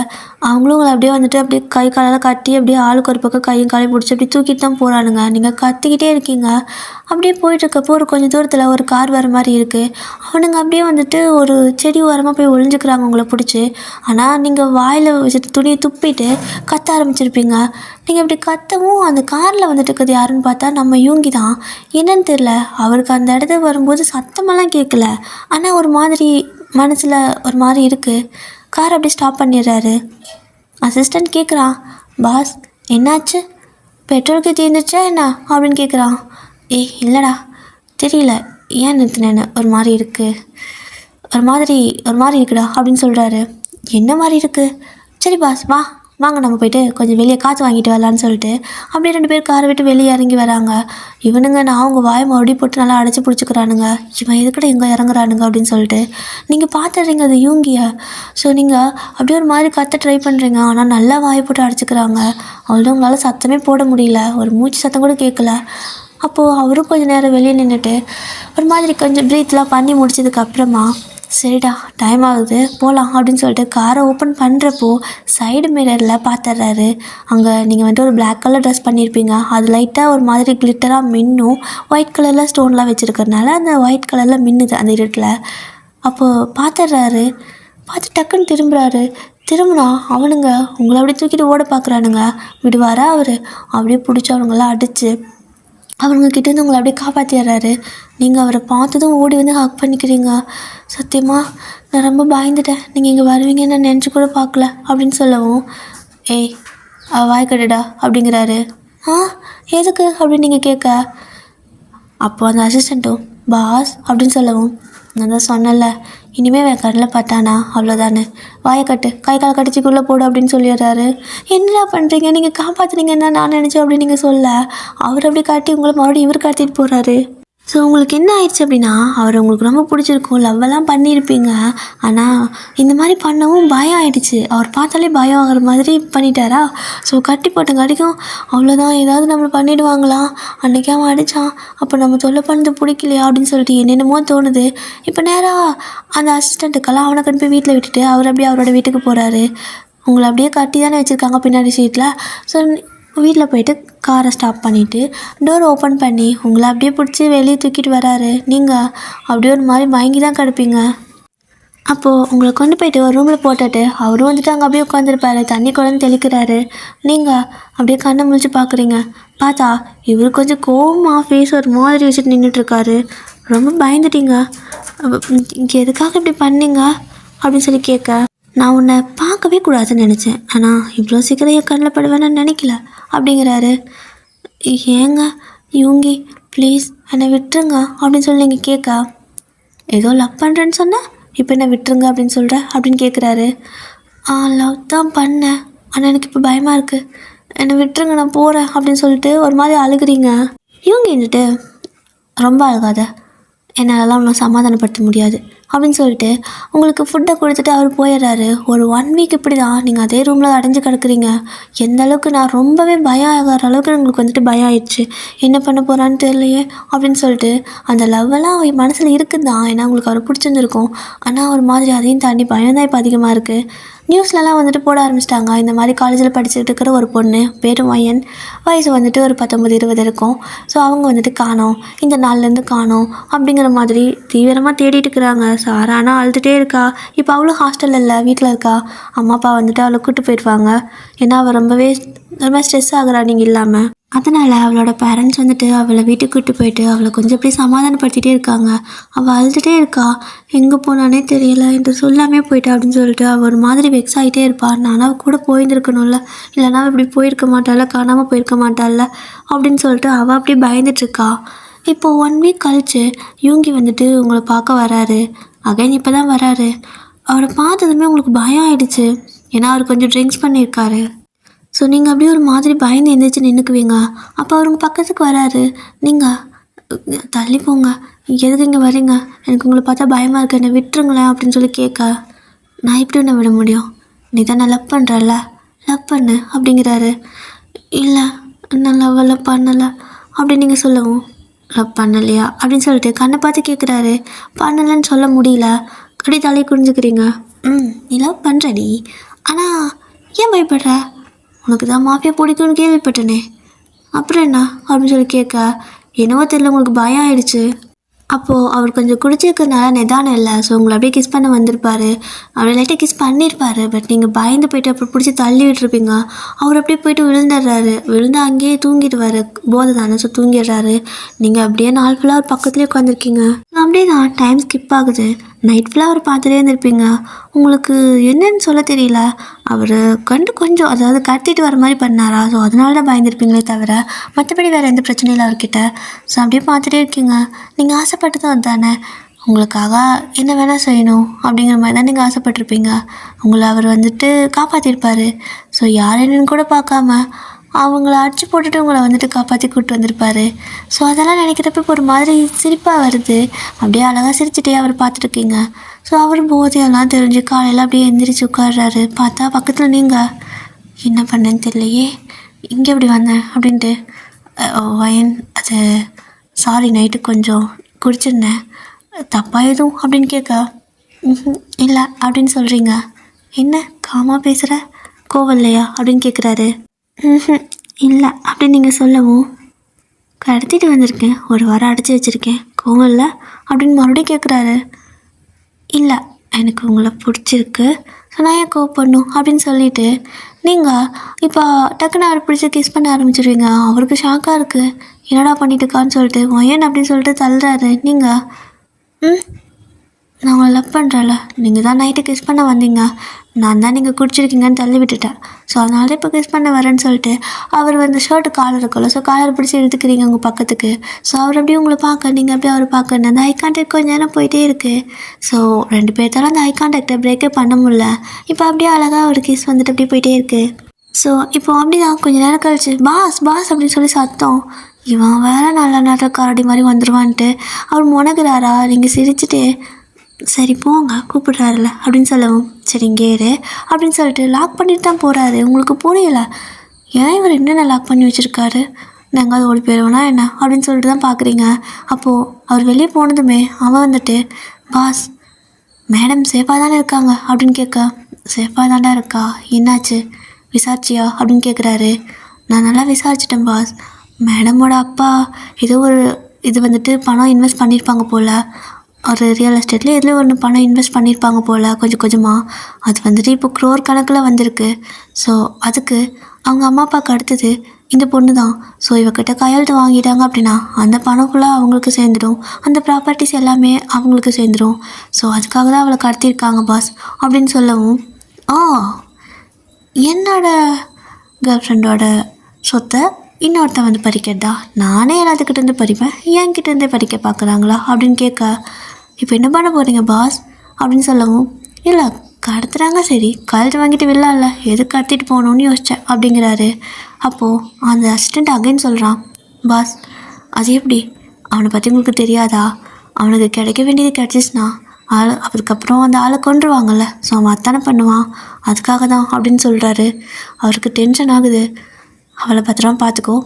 அவங்களும் உங்களை அப்படியே வந்துட்டு அப்படியே கை காலெல்லாம் கட்டி அப்படியே ஆளுக்கு ஒரு பக்கம் கையும் காலையும் பிடிச்சி அப்படி தூக்கிட்டு தான் போகிறானுங்க. நீங்கள் கத்திக்கிட்டே இருக்கீங்க. அப்படியே போயிட்டுருக்கப்போ ஒரு கொஞ்சம் தூரத்தில் ஒரு கார் வர மாதிரி இருக்குது. அவனுங்க அப்படியே வந்துட்டு ஒரு செடி ஓரமாக போய் ஒளிஞ்சுக்கிறாங்க உங்களை பிடிச்சி. ஆனால் நீங்கள் வாயில் வச்சுட்டு துணியை துப்பிட்டு கத்த ஆரம்பிச்சிருப்பீங்க. நீங்கள் அப்படி கத்தவும் அந்த காரில் வந்துட்டு இருக்கிறது யாருன்னு பார்த்தா நம்ம யூங்கி தான். என்னன்னு தெரில, அவருக்கு அந்த இடத்துல வரும்போது சத்தமெல்லாம் கேட்கல, ஆனால் ஒரு மாதிரி மனசில் ஒரு மாதிரி இருக்குது. கார் அப்படியே ஸ்டாப் பண்ணிடுறாரு. அசிஸ்டண்ட் கேட்குறான், பாஸ் என்னாச்சு, பெட்ரோலுக்கு தீர்ந்துச்சா என்ன அப்படின்னு கேட்குறான். ஏய் இல்லைடா தெரியல, ஏன் நிறுத்தினேன்னு ஒரு மாதிரி இருக்குது, ஒரு மாதிரி இருக்குடா அப்படின்னு சொல்கிறாரு. என்ன மாதிரி இருக்குது, சரி பாஸ் வாங்க நம்ம போய்ட்டு கொஞ்சம் வெளியே காற்று வாங்கிட்டு வரலான்னு சொல்லிட்டு அப்படியே 2 பேர் காரை விட்டு வெளியே இறங்கி வராங்க. இவனுங்க நான் அவங்க வாயை மறுபடியும் போட்டு நல்லா அடைச்சி பிடிச்சிக்கிறானுங்க. இவன் எதுக்கிட்ட எங்கே இறங்குறானுங்க அப்படின்னு சொல்லிட்டு நீங்கள் பார்த்துடுறீங்க அது யூங்கிய. ஸோ நீங்கள் அப்படியே ஒரு மாதிரி கற்று ட்ரை பண்ணுறீங்க, ஆனால் நல்லா வாயை போட்டு அடைச்சிக்கிறாங்க. அவ்வளோ உங்களால் சத்தமே போட முடியல, ஒரு மூச்சு சத்தம் கூட கேட்கல. அப்போது அவரும் கொஞ்சம் நேரம் வெளியே நின்றுட்டு ஒரு மாதிரி கொஞ்சம் ப்ரீத்லாம் பண்ணி முடிச்சதுக்கப்புறமா சரிடா டைம் ஆகுது போகலாம் அப்படின்னு சொல்லிட்டு காரை ஓப்பன் பண்ணுறப்போ சைடு மிரரில் பார்த்துட்றாரு. அங்கே நீங்கள் வந்துட்டு ஒரு பிளாக் கலர் ட்ரெஸ் பண்ணியிருப்பீங்க, அது லைட்டாக ஒரு மாதிரி கிளிட்டராக மின்னும், ஒயிட் கலரில் ஸ்டோன்லாம் வச்சுருக்கறனால அந்த ஒயிட் கலரில் மின்னுது அந்த இருட்டில். அப்போது பார்த்துட்றாரு. பார்த்து டக்குன்னு திரும்பினா அவனுங்க உங்களை அப்படியே தூக்கிட்டு ஓட பார்க்குறானுங்க. விடுவாரா அவர்? அப்படியே பிடிச்சி அவனுங்களாம் அடித்து அவனுங்க கிட்டேருந்து உங்களை அப்படியே காப்பாற்றிடுறாரு. நீங்கள் அவரை பார்த்ததும் ஓடி வந்து ஹக் பண்ணிக்கிறீங்க. சத்தியமாக நான் ரொம்ப பயந்துட்டேன், நீங்கள் இங்கே வருவீங்கன்னு நான் நினச்சி கூட பார்க்கல அப்படின்னு சொல்லவும், ஏய் வாய் கட்டுடா அப்படிங்கிறாரு. எதுக்கு அப்படின்னு நீங்கள் கேட்க, அப்போது அந்த அசிஸ்டண்ட்டும் பாஸ் அப்படின்னு சொல்லவும், நான் தான் சொன்னல இனிமேல் வேறு கண்ணில் பார்த்தானா அவ்வளோதானே, வாயை கட்டு, கை கால் கடிச்சிக்குள்ளே போடு அப்படின்னு சொல்லிடுறாரு. என்னடா பண்ணுறீங்க, நீங்கள் காப்பாற்றுறீங்கன்னு தான் நான் நினச்சேன் அப்படின்னு நீங்கள் சொல்ல, அவர் அப்படி காட்டி உங்களை மறுபடியும் இவர் காட்டிட்டு போகிறாரு. ஸோ உங்களுக்கு என்ன ஆயிடுச்சு அப்படின்னா, அவர் உங்களுக்கு ரொம்ப பிடிச்சிருக்கும், லவ்வெல்லாம் பண்ணியிருப்பீங்க, ஆனால் இந்த மாதிரி பண்ணவும் பயம் ஆகிடுச்சு. அவர் பார்த்தாலே பயம் ஆகிற மாதிரி பண்ணிட்டாரா. ஸோ கட்டி போட்டங்காட்டிக்கும் அவ்வளோதான், ஏதாவது நம்மளை பண்ணிவிடுவாங்களா, அன்றைக்கி அவன் அடித்தான், அப்போ நம்ம தொல்லை பண்ணது பிடிக்கலையா அப்படின்னு சொல்லிட்டு என்னென்னமோ தோணுது. இப்போ நேராக அந்த அசிஸ்டண்ட்டுக்கெல்லாம் அவனை கொண்டு போய் வீட்டில் விட்டுட்டு அவர் அப்படியே அவரோட வீட்டுக்கு போகிறாரு. உங்களை அப்படியே கட்டி தானே வச்சுருக்காங்க பின்னாடி சீட்டில். ஸோ வீட்டில் போயிட்டு காரை ஸ்டாப் பண்ணிவிட்டு டோர் ஓப்பன் பண்ணி உங்களை அப்படியே பிடிச்சி வெளியே தூக்கிட்டு வராரு. நீங்கள் அப்படியே ஒரு மாதிரி மயங்கி தான் கிடப்பீங்க. அப்போது உங்களை கொண்டு போயிட்டு ஒரு ரூமில் போட்டுட்டு அவரும் வந்துட்டு அங்கே அப்படியே உட்காந்துருப்பாரு. தண்ணி குழந்தை தெளிக்கிறாரு. நீங்கள் அப்படியே கண்ணை முழிச்சு பார்க்குறீங்க. பார்த்தா இவர் கொஞ்சம் கோவமாக ஃபேஸ் ஒரு மாதிரி வச்சுட்டு நின்றுட்டுருக்காரு. ரொம்ப பயந்துட்டீங்க. இங்கே எதுக்காக இப்படி பண்ணீங்க அப்படின்னு சொல்லி கேட்க, நான் உன்னை பார்க்கவே கூடாதுன்னு நினச்சேன், ஆனால் இவ்வளோ சீக்கிரம் என் கண்ணில் படுவேன்னு நினைக்கல அப்படிங்கிறாரு. ஏங்க யூங்கி ப்ளீஸ் என்னை விட்டுருங்க அப்படின்னு சொல்லி நீங்கள் கேட்க, ஏதோ லவ் பண்ணுறேன்னு சொன்னால் இப்போ என்ன விட்டுருங்க அப்படின்னு சொல்கிற அப்படின்னு கேட்குறாரு. லவ் தான் பண்ணேன், ஆனால் எனக்கு இப்போ பயமாக இருக்குது, என்னை விட்டுருங்க நான் போகிறேன் அப்படின்னு சொல்லிட்டு ஒரு மாதிரி அழுகுறீங்க. இவங்க இருந்துட்டு ரொம்ப அழுகாத, என்னாலலாம் ஒன்றும் சமாதானப்படுத்த முடியாது அப்படின்னு சொல்லிட்டு உங்களுக்கு ஃபுட்டை கொடுத்துட்டு அவர் போயிடுறாரு. ஒரு 1 வீக் இப்படி தான் நீங்கள் அதே ரூமில் அடைஞ்சு கிடக்குறீங்க. எந்த அளவுக்கு நான் ரொம்பவே பயம் ஆகிற அளவுக்கு உங்களுக்கு வந்துட்டு பயம் ஆயிடுச்சு. என்ன பண்ண போகிறான்னு தெரியலையே அப்படின்னு சொல்லிட்டு அந்த லவ்வெல்லாம் மனசில் இருக்குது தான், ஏன்னா உங்களுக்கு அவர் பிடிச்சிருந்துருக்கும். ஆனால் ஒரு மாதிரி அதையும் தாண்டி பயம் தான் இப்போ அதிகமாக இருக்குது. நியூஸ்லலாம் வந்துட்டு போட ஆரம்பிச்சிட்டாங்க, இந்த மாதிரி காலேஜில் படிச்சுட்டு இருக்கிற ஒரு பொண்ணு பேர் வயன், வயசு வந்துட்டு ஒரு 19-20 இருக்கும். ஸோ அவங்க வந்துட்டு காணோம், இந்த நாள்லேருந்து காணோம் அப்படிங்கிற மாதிரி தீவிரமாக தேடிட்டு இருக்கிறாங்க. சாரா ஆனால் அழுதுகிட்டே இருக்கா. இப்போ அவளும் ஹாஸ்டலில் இல்லை, வீட்டில் இருக்கா. அம்மா அப்பா வந்துட்டு அவளை கூப்பிட்டு போயிடுவாங்க. ஏன்னா அவள் ரொம்பவே ஸ்ட்ரெஸ் ஆகுறா நீங்கள் இல்லாமல். அதனால் அவளோட பேரண்ட்ஸ் வந்துட்டு அவளை வீட்டுக்கு கூப்பிட்டு போயிட்டு அவளை கொஞ்சம் அப்படியே சமாதானப்படுத்திகிட்டே இருக்காங்க. அவள் அழுதுகிட்டே இருக்கா. எங்கே போனானே தெரியல என்று சொல்லாமே போயிட்டா அப்படின்னு சொல்லிட்டு அவள் ஒரு மாதிரி வெக்ஸ் ஆகிட்டே இருப்பாள். நானும் அவள் கூட போயிருந்துருக்கணும்ல, இல்லைனா இப்படி போயிருக்க மாட்டாள், காணாமல் போயிருக்க மாட்டாள்ல அப்படின்னு சொல்லிட்டு அவள் அப்படியே பயந்துட்டுருக்கா. இப்போது 1 வீக் கழித்து யூங்கி வந்துட்டு உங்களை பார்க்க வராரு. அகைன் இப்போ தான் வராரு. அவரை பார்த்ததுமே உங்களுக்கு பயம் ஆகிடுச்சு, ஏன்னா அவர் கொஞ்சம் ட்ரிங்க்ஸ் பண்ணியிருக்காரு. ஸோ நீங்கள் அப்படியே ஒரு மாதிரி பயந்து எழுந்திரிச்சு நின்றுக்குவீங்க. அப்போ அவர் உங்கள் பக்கத்துக்கு வராரு. நீங்கள் தள்ளி போங்க, எதுக்கு இங்கே வரீங்க, எனக்கு உங்களை பார்த்தா பயமாக இருக்குது, என்னை விட்டுருங்களேன் அப்படின்னு சொல்லி கேட்க, நான் எப்படி உன்னை விட முடியும், நீ தான் நான் லவ் பண்ணுறல, லவ் பண்ணு அப்படிங்கிறாரு. இல்லை நான் லவ் பண்ணலை அப்படின்னு நீங்கள் சொல்லவும், லவ் பண்ணலையா அப்படின்னு சொல்லிட்டு கண்ணை பார்த்து கேட்குறாரு. பண்ணலைன்னு சொல்ல முடியல, அப்படி தலையை குடிஞ்சுக்கிறீங்க. நீ லவ் பண்ணுறடி, ஆனால் ஏன் பயப்படுற, உனக்கு தான் மாஃபியா பிடிக்கும்னு கேள்விப்பட்டனே, அப்புறம் என்ன அப்படின்னு சொல்லி கேட்க, என்னவோ தெரியல உங்களுக்கு பயம் ஆயிடுச்சு. அப்போது அவர் கொஞ்சம் குடிச்சிருக்கிறதுனால நிதானம் இல்லை. ஸோ உங்களை அப்படியே கிஸ் பண்ண வந்திருப்பார். அவரை லைட்டாக கிஸ் பண்ணியிருப்பார். பட் நீங்கள் பயந்து போய்ட்டு அப்புறம் பிடிச்சி தள்ளி விட்டுருப்பீங்க. அவர் அப்படியே போய்ட்டு விழுந்துடுறாரு. விழுந்து அங்கேயே தூங்கிடுவார், போதை தானே, ஸோ தூங்கிடுறாரு. நீங்கள் அப்படியே நாள் ஃபுல்லாக அவர் பக்கத்துலேயே உட்காந்துருக்கீங்க. அப்படியே தான் டைம் ஸ்கிப் ஆகுது. நைட் ஃபுல்லாக அவர் பார்த்துட்டே இருந்திருப்பீங்க. உங்களுக்கு என்னன்னு சொல்ல தெரியல, அவர் கொஞ்சம் அதாவது கடத்திட்டு வர மாதிரி பண்ணாரா, ஸோ அதனால தான் பயந்துருப்பீங்களே தவிர மற்றபடி வேறு எந்த பிரச்சனையும் இல்லை அவர்கிட்ட. ஸோ அப்படியே பார்த்துட்டே இருக்கீங்க. நீங்கள் ஆசைப்பட்டு தான் தானே, உங்களுக்காக என்ன வேணால் செய்யணும் அப்படிங்கிற மாதிரி தான் நீங்கள் ஆசைப்பட்டிருப்பீங்க. உங்களை அவர் வந்துட்டு காப்பாற்றிருப்பார். ஸோ யார் என்னன்னு கூட பார்க்காம அவங்கள அடிச்சு போட்டுட்டு உங்களை வந்துட்டு காப்பாற்றி கூப்பிட்டு வந்திருப்பார். ஸோ அதெல்லாம் நினைக்கிறப்ப இப்போ ஒரு மாதிரி சிரிப்பாக வருது. அப்படியே அழகாக சிரிச்சுட்டே அவர் பார்த்துட்ருக்கீங்க. ஸோ அவர் போதையெல்லாம் தெரிஞ்சு காலையில் அப்படியே எந்திரிச்சு உட்காடுறாரு. பார்த்தா பக்கத்தில் நீங்கள், என்ன பண்ணேன்னு தெரியலையே, இங்கே எப்படி வந்தேன் அப்படின்ட்டு. வயன், அது சாரி, நைட்டு கொஞ்சம் குடிச்சிருந்தேன், தப்பாக எதுவும் அப்படின்னு கேட்க, இல்லை அப்படின்னு சொல்கிறீங்க. என்ன காமாக பேசுகிற, கோவம் இல்லையா அப்படின்னு கேட்குறாரு. இல்லை அப்படின்னு நீங்கள் சொல்லவும், கடத்திட்டு வந்திருக்கேன், ஒரு வாரம் அடைச்சி வச்சுருக்கேன், கோவம் இல்லை அப்படின்னு மறுபடியும் கேட்குறாரு. இல்லை எனக்கு உங்களை பிடிச்சிருக்கு, ஸோ நான் ஏன் கோவப்படணும் அப்படின்னு சொல்லிவிட்டு நீங்கள் இப்போ டக்குன்னு அவர் பிடிச்சி கிஸ் பண்ண ஆரம்பிச்சிடுவீங்க. அவருக்கு ஷாக்காக இருக்குது, என்னடா பண்ணிட்டு இருக்கான்னு சொல்லிட்டு வயன் அப்படின்னு சொல்லிட்டு தள்ளுறாரு. நீங்கள் நான் உங்களை லவ் பண்ணுறல, நீங்கள் தான் நைட்டு கிஸ் பண்ண வந்தீங்க, நான் தான் நீங்கள் குடிச்சிருக்கீங்கன்னு தள்ளி விட்டுட்டேன், ஸோ அதனால தான் இப்போ கிஸ் பண்ண வரேன்னு சொல்லிட்டு அவர் வந்து ஷர்ட்டு காலர் இருக்குல்ல, ஸோ காலரை பிடிச்சி எடுத்துக்கிறீங்க உங்கள் பக்கத்துக்கு. ஸோ அவர் அப்படியே உங்களை பார்க்க, நீங்கள் அப்படியே அவர் பார்க்க, அந்த ஐ கான்டாக்ட் கொஞ்சம் நேரம் போயிட்டே இருக்குது. ஸோ 2 பேர்த்தாலும் அந்த ஐ கான்டாக்டை பிரேக்கே பண்ண முடியல. இப்போ அப்படியே அழகாக ஒரு கிஸ் வந்துட்டு அப்படியே போயிட்டே இருக்குது. ஸோ இப்போ அப்படி தான் கொஞ்சம் நேரம் கழிச்சு பாஸ் பாஸ் அப்படின்னு சொல்லி சத்தம். இவன் வேறு நல்ல நாட்டக்காரடி மாதிரி வந்துடுவான்ட்டு அவர் முனகுறாரா. நீங்கள் சிரிச்சுட்டு சரி போங்க கூப்பிடுறாருல அப்படின்னு சொல்லவும், சரி இங்கே இரு அப்படின்னு சொல்லிட்டு லாக் பண்ணிட்டு தான் போகிறாரு. உங்களுக்கு புரியலை, ஏன் இவர் என்னென்ன லாக் பண்ணி வச்சுருக்காரு, நாங்கள் அது ஓடி போயிடுவோனா என்ன அப்படின்னு சொல்லிட்டு தான் பார்க்குறீங்க. அப்போது அவர் வெளியே போனதுமே அவன் வந்துட்டு, பாஸ் மேடம் சேஃபாக தானே இருக்காங்க அப்படின்னு கேட்க, சேஃபாக தாண்டா இருக்கா, என்னாச்சு விசாரிச்சியா அப்படின்னு கேட்குறாரு. நான் நல்லா விசாரிச்சிட்டேன் பாஸ். மேடமோட அப்பா ஏதோ ஒரு இது வந்துட்டு பணம் இன்வெஸ்ட் பண்ணியிருப்பாங்க போல், ஒரு ரியல் எஸ்டேட்டில் எதில் ஒன்று பணம் இன்வெஸ்ட் பண்ணியிருப்பாங்க போல் கொஞ்சம் கொஞ்சமாக. அது வந்துட்டு இப்போ க்ரோர் கணக்கில் வந்திருக்கு. ஸோ அதுக்கு அவங்க அம்மா அப்பாவுக்கு அடுத்தது இந்த பொண்ணு தான். ஸோ இவக்கிட்ட கையெழுத்து வாங்கிட்டாங்க அப்படின்னா அந்த பணம் ஃபுல்லாக அவங்களுக்கு சேர்ந்துடும், அந்த ப்ராப்பர்ட்டிஸ் எல்லாமே அவங்களுக்கு சேர்ந்துடும். ஸோ அதுக்காக தான் அவளை கடத்தியிருக்காங்க பாஸ் அப்படின்னு சொல்லவும், என்னோட கேர்ள் ஃப்ரெண்டோட சொத்தை இன்னொருத்த வந்து பறிக்கிறதா? நானே எல்லாத்துக்கிட்டேருந்து பறிப்பேன், என்கிட்டேருந்தே பறிக்க பார்க்குறாங்களா அப்படின்னு கேட்க, இப்போ என்ன பண்ண போகிறீங்க பாஸ் அப்படின்னு சொல்லவும், இல்லை கடத்துறாங்க, சரி கழுத்து வாங்கிட்டு விடலாம்ல, எது கடத்திட்டு போகணுன்னு யோசித்தேன் அப்படிங்கிறாரு. அப்போது அந்த அசிஸ்டண்ட் அகைன் சொல்கிறான், பாஸ் அது எப்படி, அவனை பற்றி உங்களுக்கு தெரியாதா? அவனுக்கு கிடைக்க வேண்டியது கிடச்சிச்சுன்னா அதுக்கப்புறம் அந்த ஆளை கொண்டுருவாங்கல்ல, ஸோ அவன் அத்தானே பண்ணுவான், அதுக்காக தான் அப்படின்னு சொல்கிறாரு. அவருக்கு டென்ஷன் ஆகுது. அவளை பத்திரமா பார்த்துக்கோ,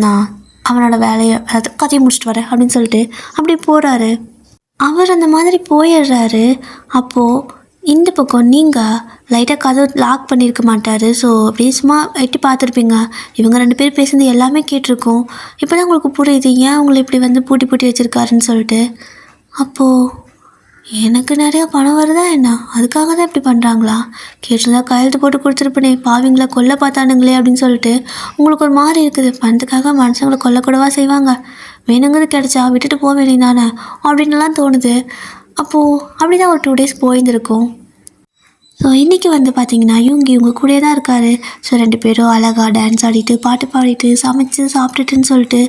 நான் அவனோட வேலையை கதையை முடிச்சுட்டு வரேன் அப்படின்னு சொல்லிட்டு அப்படி போகிறாரு. அவர் அந்த மாதிரி போயிடுறாரு. அப்போது இந்த பக்கம் நீங்கள் லைட்டாக கதவு லாக் பண்ணியிருக்க மாட்டார். ஸோ அப்படியே சும்மா எட்டி பார்த்துருப்பீங்க. இவங்க 2 பேர் பேசுனது எல்லாமே கேட்டிருக்கோம். இப்போ தான் உங்களுக்கு புரியுது ஏன் அவங்களை இப்படி வந்து பூட்டி பூட்டி வச்சுருக்காருன்னு சொல்லிட்டு. அப்போது எனக்கு நிறையா பணம் வருதா என்ன, அதுக்காக தான் இப்படி பண்ணுறாங்களா? கேட்டிருந்தா கையெழுத்து போட்டு கொடுத்துருப்பனே, பாவிங்களை கொல்ல பார்த்தானுங்களே அப்படின்னு சொல்லிட்டு உங்களுக்கு ஒரு மாதிரி இருக்குது. பணத்துக்காக மனுஷங்களை கொல்லக்கூடவா செய்வாங்க? வேணுங்கிறது கிடச்சா விட்டுட்டு போக வேண்டியதானே அப்படின்லாம் தோணுது. அப்போது அப்படி தான் ஒரு 2 days போயிருந்துருக்கும். ஸோ இன்றைக்கி வந்து பார்த்திங்கன்னா இவங்க கூடயே தான் இருக்கார். ஸோ 2 பேரும் அழகாக டான்ஸ் ஆடிட்டு பாட்டு பாடிட்டு சமைச்சு சாப்பிட்டுட்டுன்னு சொல்லிட்டு